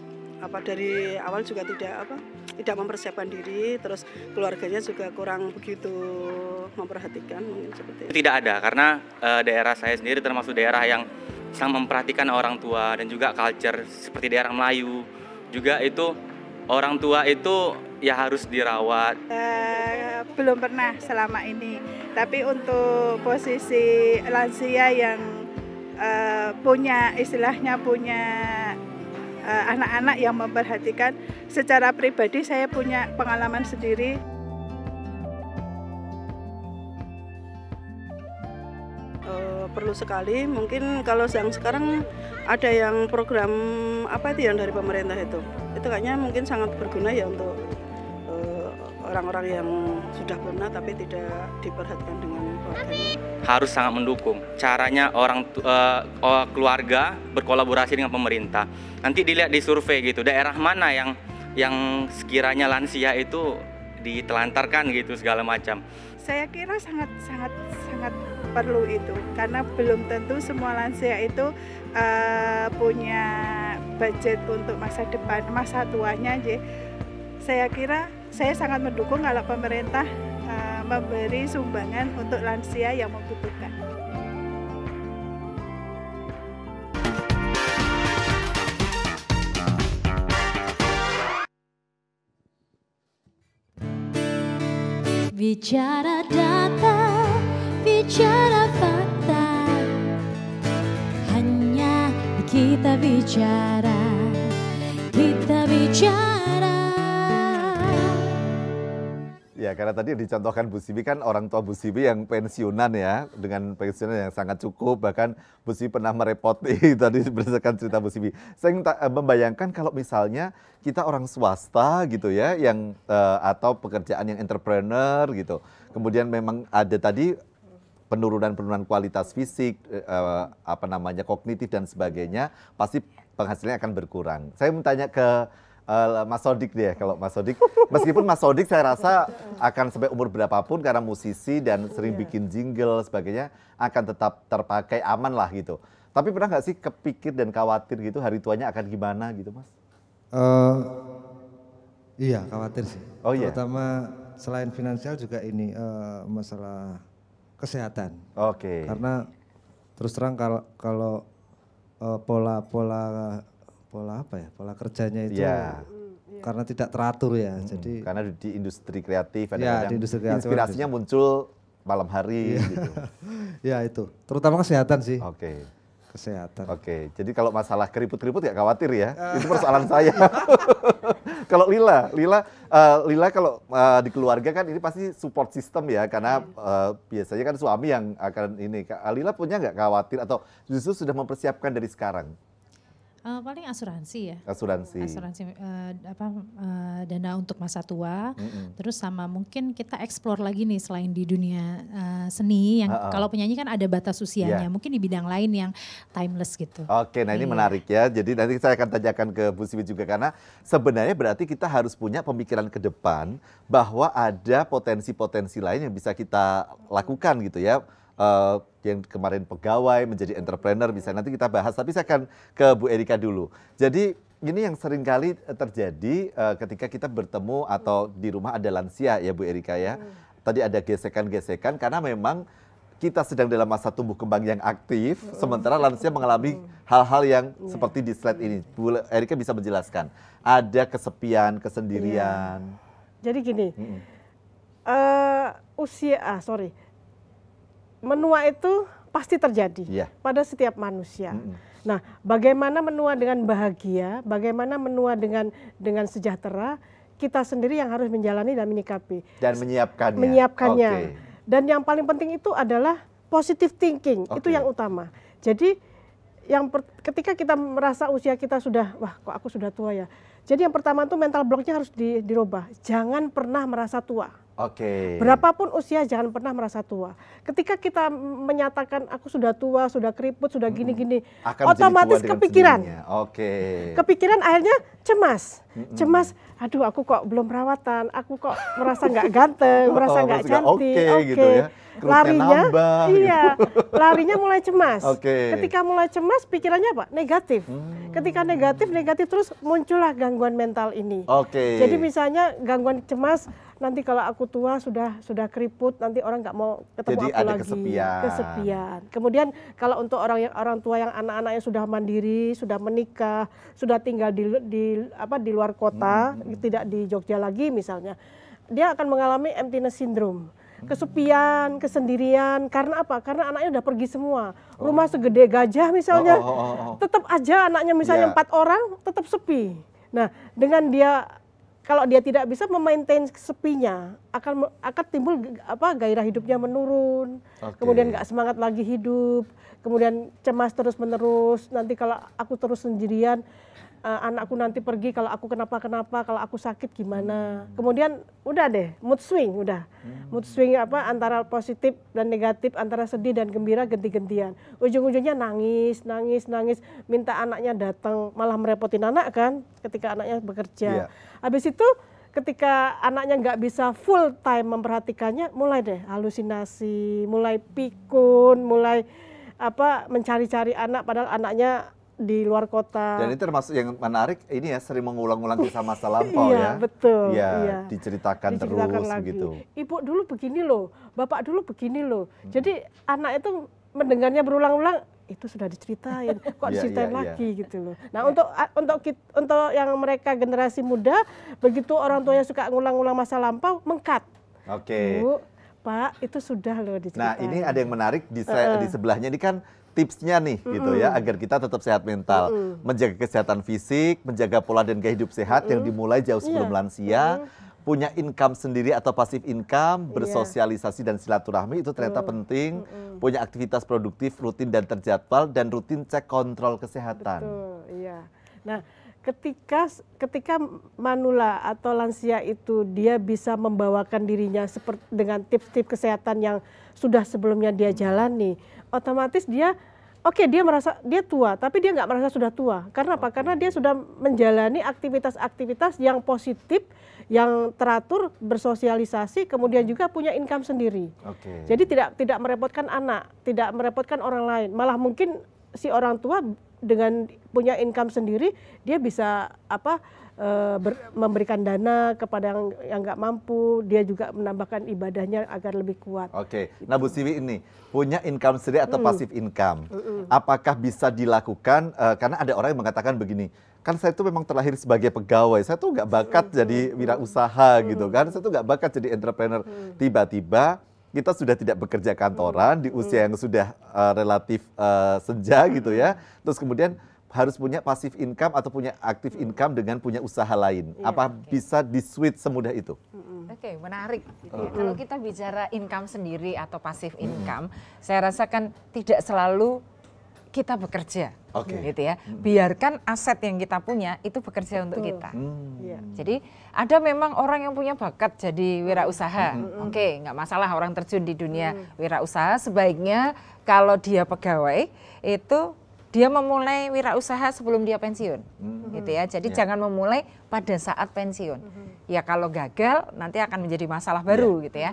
dari awal juga tidak mempersiapkan diri, terus keluarganya juga kurang begitu memperhatikan, mungkin seperti itu. Tidak ada, karena daerah saya sendiri termasuk daerah yang sangat memperhatikan orang tua dan juga culture seperti daerah Melayu juga itu orang tua itu ya harus dirawat. Belum pernah selama ini, tapi untuk posisi lansia yang punya anak-anak yang memperhatikan, secara pribadi saya punya pengalaman sendiri. Perlu sekali, mungkin kalau yang sekarang ada yang program yang dari pemerintah itu kayaknya mungkin sangat berguna ya untuk orang-orang yang sudah pernah tapi tidak diperhatikan dengan keluarganya. Harus sangat mendukung. Caranya keluarga berkolaborasi dengan pemerintah. Nanti dilihat di survei gitu, daerah mana yang sekiranya lansia itu ditelantarkan gitu segala macam. Saya kira sangat perlu itu, karena belum tentu semua lansia itu punya budget untuk masa depan, masa tuanya aja. Saya sangat mendukung kalau pemerintah memberi sumbangan untuk lansia yang membutuhkan. Bicara data, bicara fakta, hanya di Kita Bicara, Kita Bicara. Ya, karena tadi yang dicontohkan Bu Siwi kan orang tua Bu Siwi yang pensiunan ya, dengan pensiunan yang sangat cukup, bahkan Bu Siwi pernah merepoti tadi berdasarkan cerita Bu Siwi. Saya membayangkan kalau misalnya kita orang swasta gitu ya, yang atau pekerjaan yang entrepreneur gitu, kemudian memang ada tadi penurunan kualitas fisik, kognitif dan sebagainya, pasti penghasilannya akan berkurang. Saya bertanya ke Mas Sodik deh, kalau Mas Sodik, meskipun Mas Sodik saya rasa akan sampai umur berapapun karena musisi dan sering bikin jingle sebagainya akan tetap terpakai aman lah gitu. Tapi pernah nggak sih kepikir dan khawatir gitu hari tuanya akan gimana gitu Mas? Iya khawatir sih. Oh iya. Terutama selain finansial juga ini masalah kesehatan. Oke. Karena terus terang kalau pola kerjanya itu karena tidak teratur ya. Jadi karena di industri kreatif di industri kreatif inspirasinya muncul malam hari gitu. Ya itu, terutama kesehatan sih. Oke. Kesehatan. Oke. Jadi kalau masalah keriput-keriput ya khawatir ya. Itu persoalan saya. Kalau Lila kalau di keluarga kan ini pasti support system ya, karena biasanya kan suami yang akan ini. Lila punya nggak khawatir atau justru sudah mempersiapkan dari sekarang? Paling asuransi ya. Asuransi. Dana untuk masa tua. Terus sama mungkin kita explore lagi nih selain di dunia seni yang kalau penyanyi kan ada batas usianya. Mungkin di bidang lain yang timeless gitu. Oke, nah ini menarik ya. Jadi nanti saya akan tanyakan ke Bu Siwi juga, karena sebenarnya berarti kita harus punya pemikiran ke depan bahwa ada potensi-potensi lain yang bisa kita lakukan gitu ya. yang kemarin pegawai menjadi entrepreneur misalnya, nanti kita bahas, tapi saya akan ke Bu Erika dulu. Jadi ini yang sering kali terjadi ketika kita bertemu atau di rumah ada lansia ya Bu Erika ya. Tadi ada gesekan-gesekan karena memang kita sedang dalam masa tumbuh kembang yang aktif, sementara lansia mengalami hal-hal yang seperti di slide ini. Bu Erika bisa menjelaskan, ada kesepian, kesendirian. Jadi gini, menua itu pasti terjadi pada setiap manusia. Nah, bagaimana menua dengan bahagia, bagaimana menua dengan sejahtera, kita sendiri yang harus menjalani dan menyikapi. Dan menyiapkannya. Menyiapkannya. Dan yang paling penting itu adalah positive thinking, itu yang utama. Jadi ketika kita merasa usia kita sudah, wah kok aku sudah tua ya. Jadi yang pertama itu mental blocknya harus dirubah. Jangan pernah merasa tua. Berapapun usia jangan pernah merasa tua. Ketika kita menyatakan aku sudah tua, sudah keriput, sudah gini-gini, otomatis kepikiran. Kepikiran akhirnya cemas. Cemas, aduh aku kok belum perawatan, aku kok merasa nggak ganteng, merasa nggak cantik. Gitu ya. Larinya, larinya mulai cemas. Ketika mulai cemas, pikirannya apa? Negatif. Ketika negatif terus muncullah gangguan mental ini. Jadi misalnya gangguan cemas, nanti kalau aku tua sudah keriput, nanti orang nggak mau ketemu aku lagi. Kesepian. Kemudian kalau untuk orang tua yang anak-anaknya sudah mandiri, sudah menikah, sudah tinggal di luar kota, tidak di Jogja lagi misalnya, dia akan mengalami emptiness syndrome. Kesepian, kesendirian, karena apa? Karena anaknya udah pergi semua. Rumah segede gajah misalnya, tetap aja anaknya misalnya 4 orang, tetap sepi. Nah, dengan dia, kalau dia tidak bisa memaintain sepinya, akan timbul gairah hidupnya menurun, kemudian nggak semangat lagi hidup, kemudian cemas terus menerus. Nanti kalau aku terus sendirian, anakku nanti pergi, kalau aku kenapa-kenapa, kalau aku sakit gimana. Kemudian udah deh, mood swing mood swing antara positif dan negatif, antara sedih dan gembira ganti-gantian. Ujung-ujungnya nangis, minta anaknya datang, malah merepotin anak kan, ketika anaknya bekerja. Habis itu ketika anaknya nggak bisa full time memperhatikannya, mulai deh halusinasi, mulai pikun, mulai mencari-cari anak, padahal anaknya di luar kota. Dan ini termasuk yang menarik, ini ya sering mengulang-ulang kisah masa lampau ya. Betul. Diceritakan terus lagi. gitu. Ibu dulu begini loh, bapak dulu begini loh. Jadi anak itu mendengarnya berulang-ulang, itu sudah diceritain, kok diceritain lagi gitu loh. Nah, untuk yang mereka generasi muda, begitu orang tuanya suka ngulang-ngulang masa lampau, mengkat. Bu, Pak, itu sudah loh diceritain. Nah, ini ada yang menarik di sebelahnya ini kan tipsnya nih gitu ya, agar kita tetap sehat mental, menjaga kesehatan fisik, menjaga pola dan gaya hidup sehat yang dimulai jauh sebelum lansia, punya income sendiri atau passive income, bersosialisasi dan silaturahmi itu ternyata penting, punya aktivitas produktif rutin dan terjadwal, dan rutin cek kontrol kesehatan. Nah, ketika manula atau lansia itu dia bisa membawakan dirinya seperti dengan tips-tips kesehatan yang sudah sebelumnya dia jalani, otomatis dia merasa dia tua, tapi dia nggak merasa sudah tua. Karena apa? Karena dia sudah menjalani aktivitas-aktivitas yang positif, yang teratur, bersosialisasi, kemudian juga punya income sendiri. Jadi tidak merepotkan anak, tidak merepotkan orang lain. Malah mungkin si orang tua dengan punya income sendiri, dia bisa memberikan dana kepada yang nggak mampu, dia juga menambahkan ibadahnya agar lebih kuat. Nah Bu Siwi ini punya income sendiri atau passive income, apakah bisa dilakukan? Karena ada orang yang mengatakan begini, kan saya tuh memang terlahir sebagai pegawai, saya tuh nggak bakat jadi wirausaha gitu kan, saya tuh nggak bakat jadi entrepreneur. Tiba-tiba kita sudah tidak bekerja kantoran di usia yang sudah relatif senja gitu ya, terus kemudian harus punya passive income atau punya active income dengan punya usaha lain. Apa bisa di-switch semudah itu? Menarik. Kalau kita bicara income sendiri atau passive income, saya rasakan tidak selalu kita bekerja, gitu ya. Biarkan aset yang kita punya itu bekerja untuk kita. Jadi ada memang orang yang punya bakat jadi wirausaha, nggak masalah orang terjun di dunia wirausaha. Sebaiknya kalau dia pegawai itu dia memulai wirausaha sebelum dia pensiun, gitu ya. Jadi jangan memulai pada saat pensiun. Ya kalau gagal nanti akan menjadi masalah baru, gitu ya.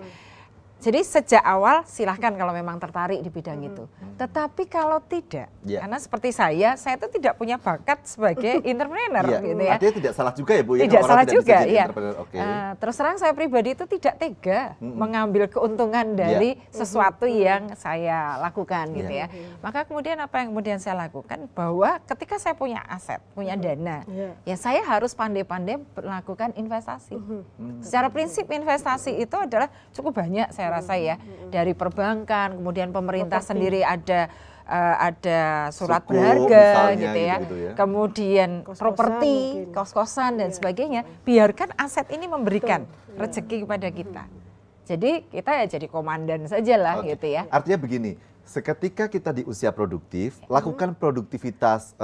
Jadi sejak awal silahkan kalau memang tertarik di bidang itu. Tetapi kalau tidak, karena seperti saya itu tidak punya bakat sebagai entrepreneur gitu ya. Artinya tidak salah juga ya Bu? Tidak salah juga ya. Terus terang saya pribadi itu tidak tega mengambil keuntungan dari sesuatu yang saya lakukan gitu ya. Maka kemudian apa yang kemudian saya lakukan, bahwa ketika saya punya aset, punya dana, ya saya harus pandai-pandai melakukan investasi. Secara prinsip investasi itu adalah cukup banyak saya rasa ya, dari perbankan, kemudian pemerintah sendiri ada surat berharga gitu ya, kemudian properti, kos-kosan dan sebagainya. Biarkan aset ini memberikan rezeki kepada kita. Jadi kita ya jadi komandan saja lah gitu ya. Artinya begini, seketika kita di usia produktif, lakukan produktivitas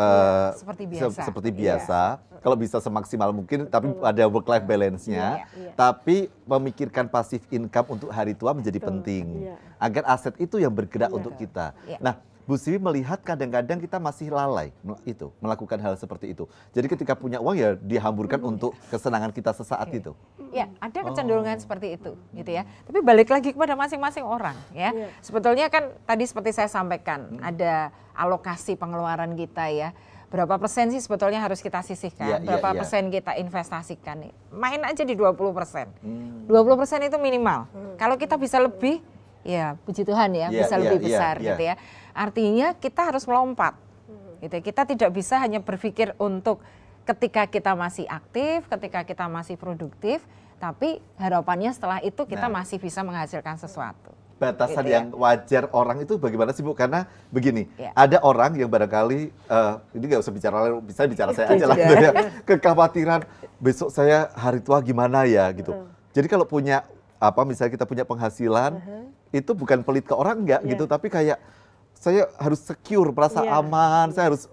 seperti biasa. Kalau bisa semaksimal mungkin, tapi ada work life balance-nya. Tapi memikirkan passive income untuk hari tua menjadi penting. Agar aset itu yang bergerak untuk kita. Nah, Bu Siwi melihat kadang-kadang kita masih lalai melakukan hal seperti itu. Jadi ketika punya uang ya dihamburkan untuk kesenangan kita sesaat itu. Ya, ada kecenderungan seperti itu gitu ya. Tapi balik lagi kepada masing-masing orang ya. Sebetulnya kan tadi seperti saya sampaikan, ada alokasi pengeluaran kita ya. Berapa persen sih sebetulnya harus kita sisihkan, berapa persen kita investasikan. Main aja di 20%. 20% itu minimal. Kalau kita bisa lebih, ya puji Tuhan ya, bisa lebih besar gitu ya. Artinya kita harus melompat. Gitu. Kita tidak bisa hanya berpikir untuk ketika kita masih aktif, ketika kita masih produktif, tapi harapannya setelah itu kita masih bisa menghasilkan sesuatu. Batasan yang wajar orang itu bagaimana sih Bu? Karena begini, ada orang yang barangkali, ini nggak usah bicara, bisa bicara saya aja lah gitu ya, kekhawatiran besok saya hari tua gimana ya gitu. Jadi kalau punya misalnya kita punya penghasilan, itu bukan pelit ke orang enggak gitu, tapi kayak saya harus secure, merasa aman, saya harus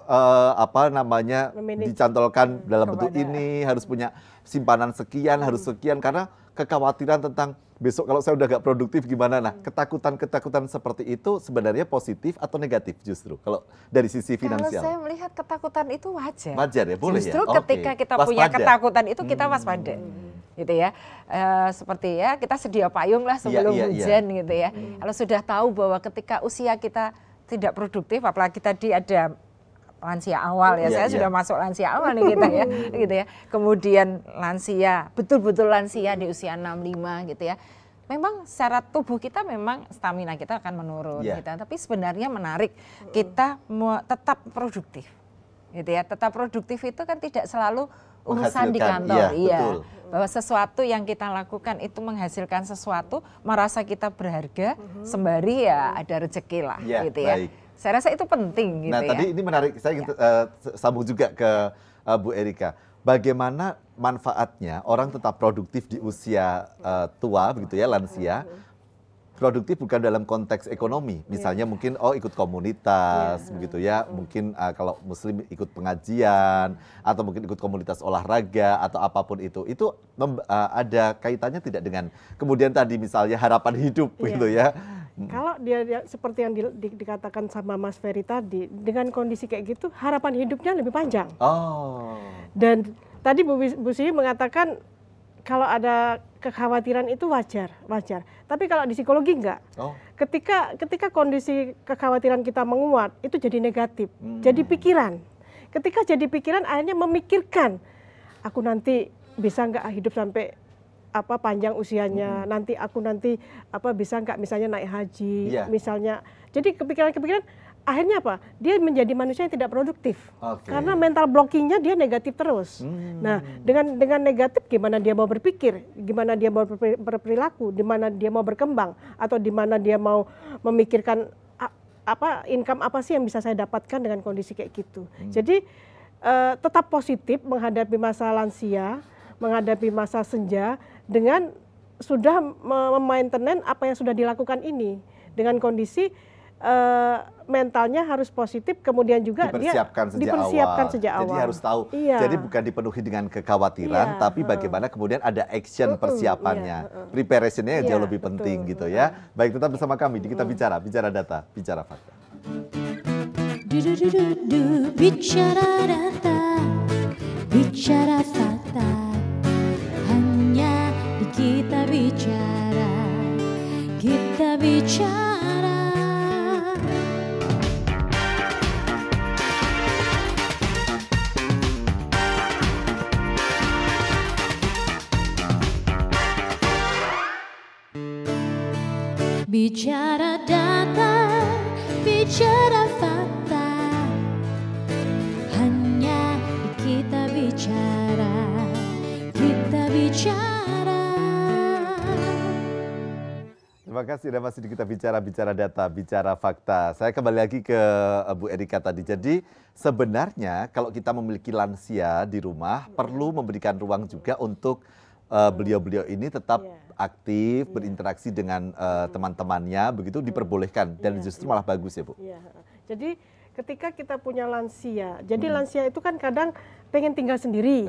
dicantolkan dalam bentuk ini, harus punya simpanan sekian, harus sekian, karena kekhawatiran tentang besok kalau saya udah gak produktif gimana. Nah, ketakutan seperti itu sebenarnya positif atau negatif justru kalau dari sisi finansial? Kalau saya melihat ketakutan itu wajar. Wajar ya, boleh justru ya? Justru ketika kita punya ketakutan itu kita waspada. Gitu ya. Seperti ya kita sedia payung lah sebelum hujan gitu ya. Kalau sudah tahu bahwa ketika usia kita tidak produktif, apalagi tadi ada lansia awal ya, saya sudah masuk lansia awal nih kita ya, gitu ya. Kemudian lansia, betul-betul lansia di usia 65 gitu ya. Memang secara tubuh kita memang stamina kita akan menurun gitu. Tapi sebenarnya menarik kita tetap produktif. Gitu ya. Tetap produktif itu kan tidak selalu urusan di kantor, betul. Bahwa sesuatu yang kita lakukan itu menghasilkan sesuatu, merasa kita berharga, sembari ya ada rezeki lah gitu ya. Baik. Saya rasa itu penting gitu ya. Nah tadi ini menarik, saya ingin sambung juga ke Bu Erika. Bagaimana manfaatnya orang tetap produktif di usia tua begitu ya, lansia. Produktif bukan dalam konteks ekonomi, misalnya mungkin ikut komunitas begitu ya, mungkin kalau muslim ikut pengajian atau mungkin ikut komunitas olahraga atau apapun itu ada kaitannya tidak dengan kemudian tadi misalnya harapan hidup gitu ya. Kalau dia seperti yang dikatakan sama Mas Ferry tadi, dengan kondisi kayak gitu harapan hidupnya lebih panjang. Dan tadi Bu Siwi mengatakan kalau ada kekhawatiran itu wajar. Tapi kalau di psikologi enggak. Ketika kondisi kekhawatiran kita menguat, itu jadi negatif. Jadi pikiran. Ketika jadi pikiran akhirnya memikirkan, aku nanti bisa enggak hidup sampai panjang usianya, nanti bisa enggak misalnya naik haji, misalnya. Jadi kepikiran-kepikiran akhirnya apa? Dia menjadi manusia yang tidak produktif. Karena mental blockingnya dia negatif terus. Nah, dengan negatif gimana dia mau berpikir, gimana dia mau berperilaku, di mana dia mau berkembang, atau di mana dia mau memikirkan income apa sih yang bisa saya dapatkan dengan kondisi kayak gitu. Jadi tetap positif menghadapi masa lansia, menghadapi masa senja dengan sudah memainten apa yang sudah dilakukan ini dengan kondisi mentalnya harus positif, kemudian juga dipersiapkan sejak awal. Jadi harus tahu. Jadi bukan dipenuhi dengan kekhawatiran, tapi bagaimana kemudian ada action persiapannya, preparationnya jauh lebih penting gitu ya. Baik, tetap bersama kami di Kita Bicara Data, Bicara Fakta. Bicara data, bicara fakta, hanya di Kita Bicara. Bicara data, bicara fakta, hanya kita bicara, kita bicara. Terima kasih, dan masih kita bicara data, bicara fakta. Saya kembali lagi ke Bu Erika tadi. Jadi sebenarnya kalau kita memiliki lansia di rumah, perlu memberikan ruang juga untuk beliau-beliau ini tetap aktif, berinteraksi dengan teman-temannya, begitu diperbolehkan, dan justru malah bagus ya Bu. Jadi ketika kita punya lansia, jadi lansia itu kan kadang pengen tinggal sendiri.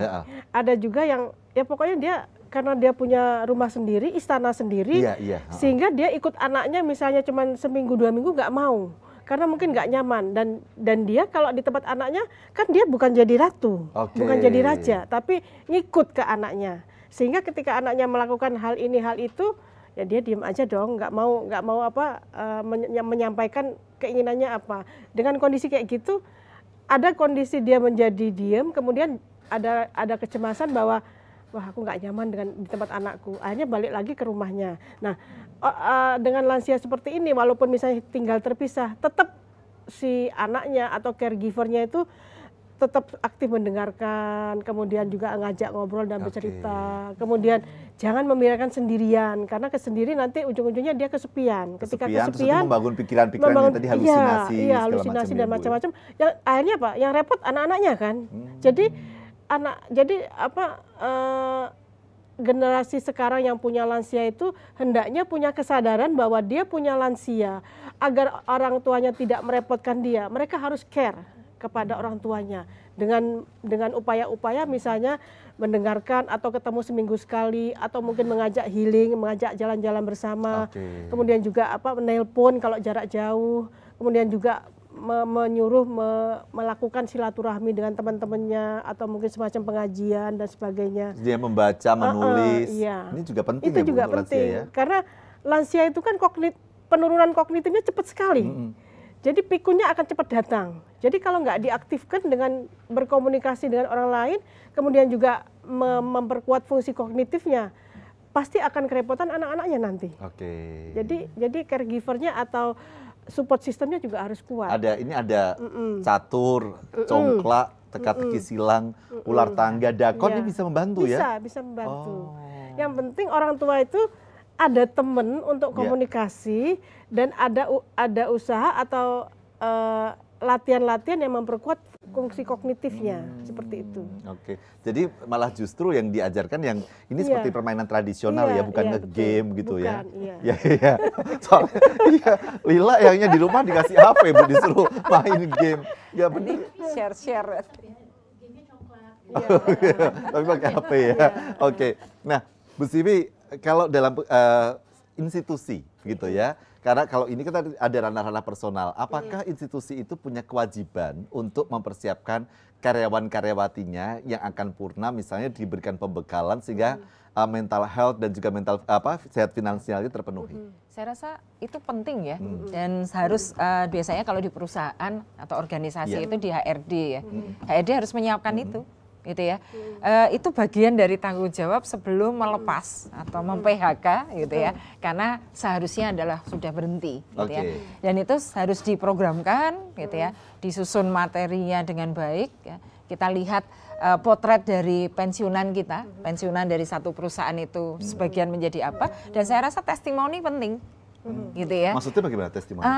Ada juga yang ya pokoknya dia karena dia punya rumah sendiri, istana sendiri, sehingga dia ikut anaknya misalnya cuma seminggu 2 minggu nggak mau, karena mungkin nggak nyaman, dan dia kalau di tempat anaknya kan dia bukan jadi ratu, bukan jadi raja, tapi ngikut ke anaknya, sehingga ketika anaknya melakukan hal ini hal itu, ya dia diem aja dong, nggak mau menyampaikan keinginannya apa. Dengan kondisi kayak gitu, ada kondisi dia menjadi diem, kemudian ada kecemasan bahwa wah aku nggak nyaman di tempat anakku, akhirnya balik lagi ke rumahnya. Nah dengan lansia seperti ini, walaupun misalnya tinggal terpisah, tetap si anaknya atau caregivernya itu tetap aktif mendengarkan, kemudian juga ngajak ngobrol dan bercerita, kemudian jangan membiarkan sendirian, karena kesendiri nanti ujung-ujungnya dia kesepian. Ketika kesepian, membangun pikiran-pikiran yang tadi halusinasi, halusinasi dan macam-macam. Yang akhirnya apa? Yang repot anak-anaknya kan. Jadi generasi sekarang yang punya lansia itu hendaknya punya kesadaran bahwa dia punya lansia, agar orang tuanya tidak merepotkan dia. Mereka harus care kepada orang tuanya dengan upaya-upaya misalnya mendengarkan atau ketemu seminggu sekali, atau mungkin mengajak healing, mengajak jalan-jalan bersama, kemudian juga menelpon kalau jarak jauh, kemudian juga menyuruh melakukan silaturahmi dengan teman-temannya, atau mungkin semacam pengajian dan sebagainya. Dia membaca, menulis, ini juga penting. Itu juga penting, ya? Karena lansia itu kan penurunan kognitifnya cepat sekali. Jadi pikunya akan cepat datang. Jadi kalau nggak diaktifkan dengan berkomunikasi dengan orang lain, kemudian juga memperkuat fungsi kognitifnya, pasti akan kerepotan anak-anaknya nanti. Jadi caregivernya atau support sistemnya juga harus kuat. Ada catur, congklak, teka-teki silang, ular tangga, dakon, ini bisa membantu ya? Bisa membantu. Yang penting orang tua itu ada teman untuk komunikasi, dan ada usaha atau latihan-latihan yang memperkuat fungsi kognitifnya, seperti itu. Jadi malah justru yang diajarkan yang ini seperti permainan tradisional ya, bukan nge-game gitu ya. Soalnya Lila yangnya di rumah dikasih HP Bu, disuruh main game. Ya benar. Share. Tapi pakai HP ya. Nah, Bu Sivi, kalau dalam institusi gitu ya, karena kalau ini kan ada ranah-ranah personal, apakah institusi itu punya kewajiban untuk mempersiapkan karyawan-karyawatinya yang akan purna, misalnya diberikan pembekalan sehingga mental health dan juga sehat finansialnya terpenuhi? Saya rasa itu penting ya, dan harus biasanya kalau di perusahaan atau organisasi itu di HRD ya, HRD harus menyiapkan itu. Gitu ya, itu bagian dari tanggung jawab sebelum melepas atau mem-PHK gitu ya, karena seharusnya adalah sudah berhenti gitu ya, dan itu harus diprogramkan gitu ya, disusun materinya dengan baik ya. Kita lihat potret dari pensiunan kita, pensiunan dari satu perusahaan itu sebagian menjadi apa, dan saya rasa testimoni penting gitu ya. Maksudnya bagaimana testimoni?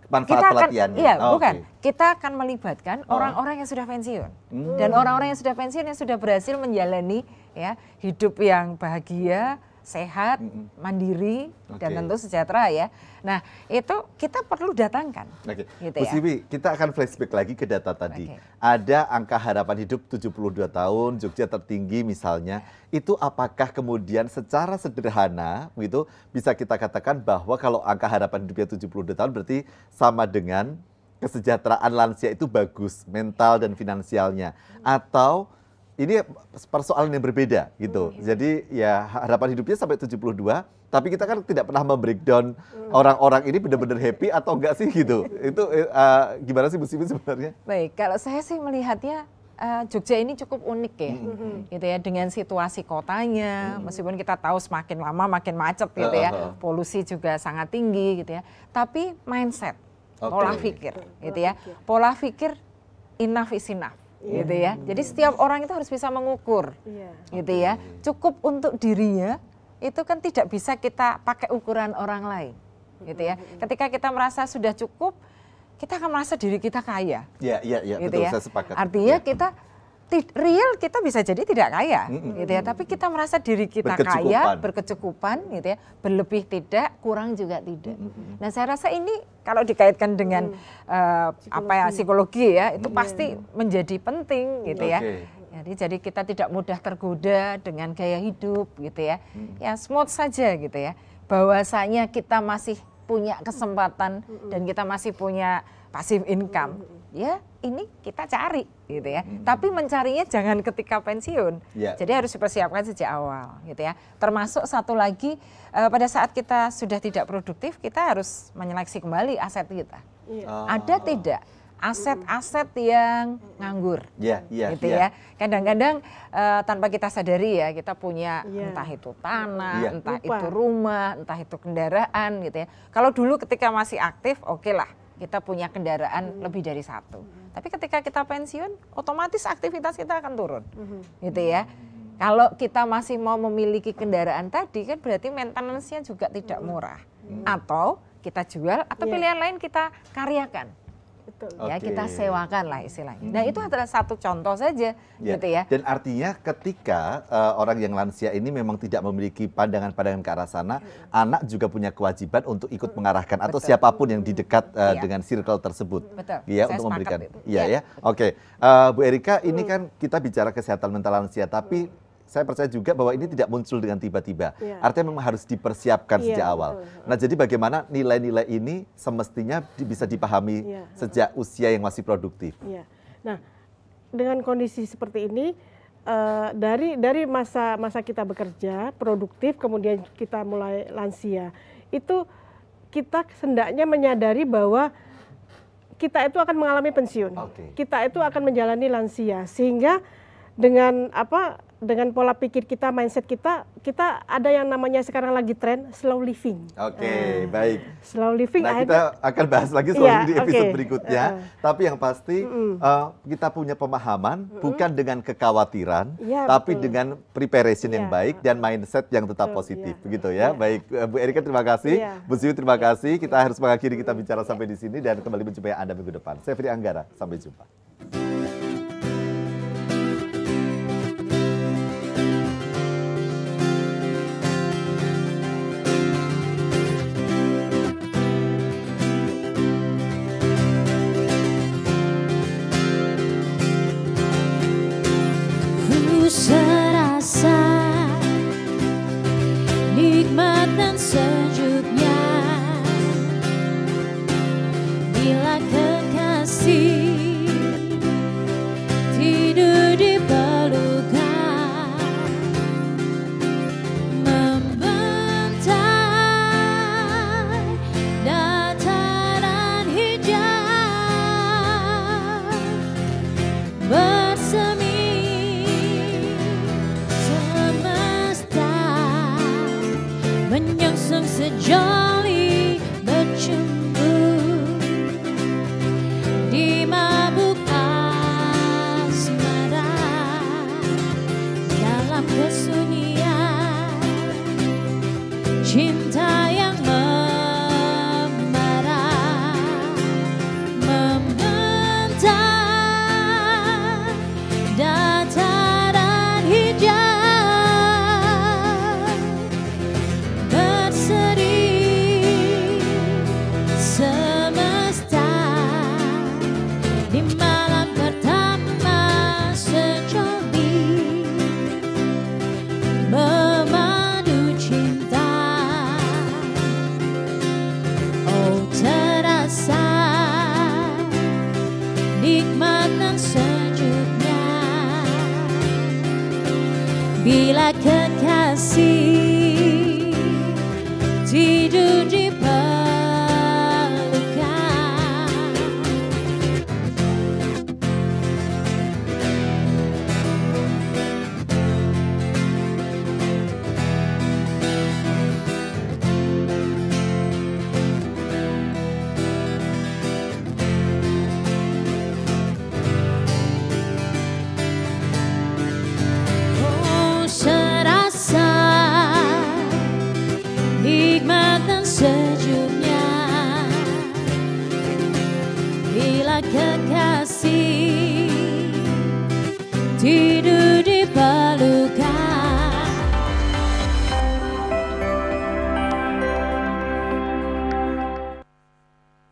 Manfaat pelatihannya? Iya, bukan. Kita akan melibatkan orang-orang yang sudah pensiun. Dan orang-orang yang sudah pensiun yang sudah berhasil menjalani ya hidup yang bahagia, sehat, mandiri, dan tentu sejahtera ya. Nah, itu kita perlu datangkan. Gitu Bu Sivi, kita akan flashback lagi ke data tadi. Ada angka harapan hidup 72 tahun, Jogja tertinggi misalnya. Itu apakah kemudian secara sederhana gitu bisa kita katakan bahwa kalau angka harapan hidupnya 72 tahun berarti sama dengan kesejahteraan lansia itu bagus, mental dan finansialnya, atau ini persoalan yang berbeda gitu. Jadi ya harapan hidupnya sampai 72, tapi kita kan tidak pernah membreakdown orang-orang ini benar-benar happy atau enggak sih gitu. Itu gimana sih Bu Sivi sebenarnya? Baik, kalau saya sih melihatnya Jogja ini cukup unik ya, gitu ya, dengan situasi kotanya, meskipun kita tahu semakin lama makin macet gitu ya, polusi juga sangat tinggi gitu ya, tapi mindset, pola pikir, gitu ya, pola pikir enough is enough, gitu ya. Jadi setiap orang itu harus bisa mengukur, gitu ya, cukup untuk dirinya itu kan tidak bisa kita pakai ukuran orang lain, gitu ya. Ketika kita merasa sudah cukup, kita akan merasa diri kita kaya. Iya, gitu betul, ya. Saya sepakat. Artinya kita real kita bisa jadi tidak kaya, gitu ya. Tapi kita merasa diri kita kaya, berkecukupan, gitu ya. Berlebih tidak, kurang juga tidak. Nah, saya rasa ini kalau dikaitkan dengan psikologi ya, itu pasti menjadi penting, gitu ya. Jadi kita tidak mudah tergoda dengan gaya hidup, gitu ya. Ya smooth saja, gitu ya. Bahwasanya kita masih punya kesempatan dan kita masih punya passive income, ya ini kita cari, gitu ya. Tapi mencarinya jangan ketika pensiun. Jadi harus dipersiapkan sejak awal, gitu ya. Termasuk satu lagi, pada saat kita sudah tidak produktif, kita harus menyeleksi kembali aset kita. Ada tidak aset-aset yang nganggur, gitu ya. Kadang-kadang tanpa kita sadari ya, kita punya entah itu tanah, entah itu rumah, entah itu kendaraan, gitu ya. Kalau dulu ketika masih aktif, oke lah, kita punya kendaraan lebih dari satu. Tapi ketika kita pensiun, otomatis aktivitas kita akan turun, gitu ya. Kalau kita masih mau memiliki kendaraan tadi, kan berarti maintenance-nya juga tidak murah. Atau kita jual, atau pilihan lain kita karyakan. Ya, kita sewakan lah istilahnya. Nah, itu adalah satu contoh saja, gitu ya. Dan artinya ketika orang yang lansia ini memang tidak memiliki pandangan-pandangan ke arah sana, anak juga punya kewajiban untuk ikut mengarahkan atau siapapun yang di dekat dengan circle tersebut. Ya, untuk memberikan. Oke. Bu Erika, ini kan kita bicara kesehatan mental lansia, tapi saya percaya juga bahwa ini tidak muncul dengan tiba-tiba. Artinya memang harus dipersiapkan sejak awal. Nah, jadi bagaimana nilai-nilai ini semestinya bisa dipahami sejak usia yang masih produktif. Nah, dengan kondisi seperti ini, dari masa kita bekerja produktif, kemudian kita mulai lansia, itu kita hendaknya menyadari bahwa kita itu akan mengalami pensiun. Kita itu akan menjalani lansia, sehingga dengan pola pikir kita, mindset kita ada yang namanya sekarang lagi tren slow living. Baik. Slow living. Nah, kita akan bahas lagi slow living di episode berikutnya. Tapi yang pasti kita punya pemahaman bukan dengan kekhawatiran, tapi dengan preparation yang baik dan mindset yang tetap positif, begitu ya. Baik, Bu Erika terima kasih, Bu Ziwi terima kasih. Kita harus mengakhiri kita bicara sampai di sini dan kembali menjumpai Anda minggu depan. Saya Fri Anggara, sampai jumpa. Serasa nikmat dan sejuknya bila kekasih tidur di pelukan, membentang dataran hijau bersemi menyongsong sejoli bercumbu di mabuk asmara dalam kesunyian cinta yang membara, membentang dataran hijau bila kekasih tidur di pelukan. tidur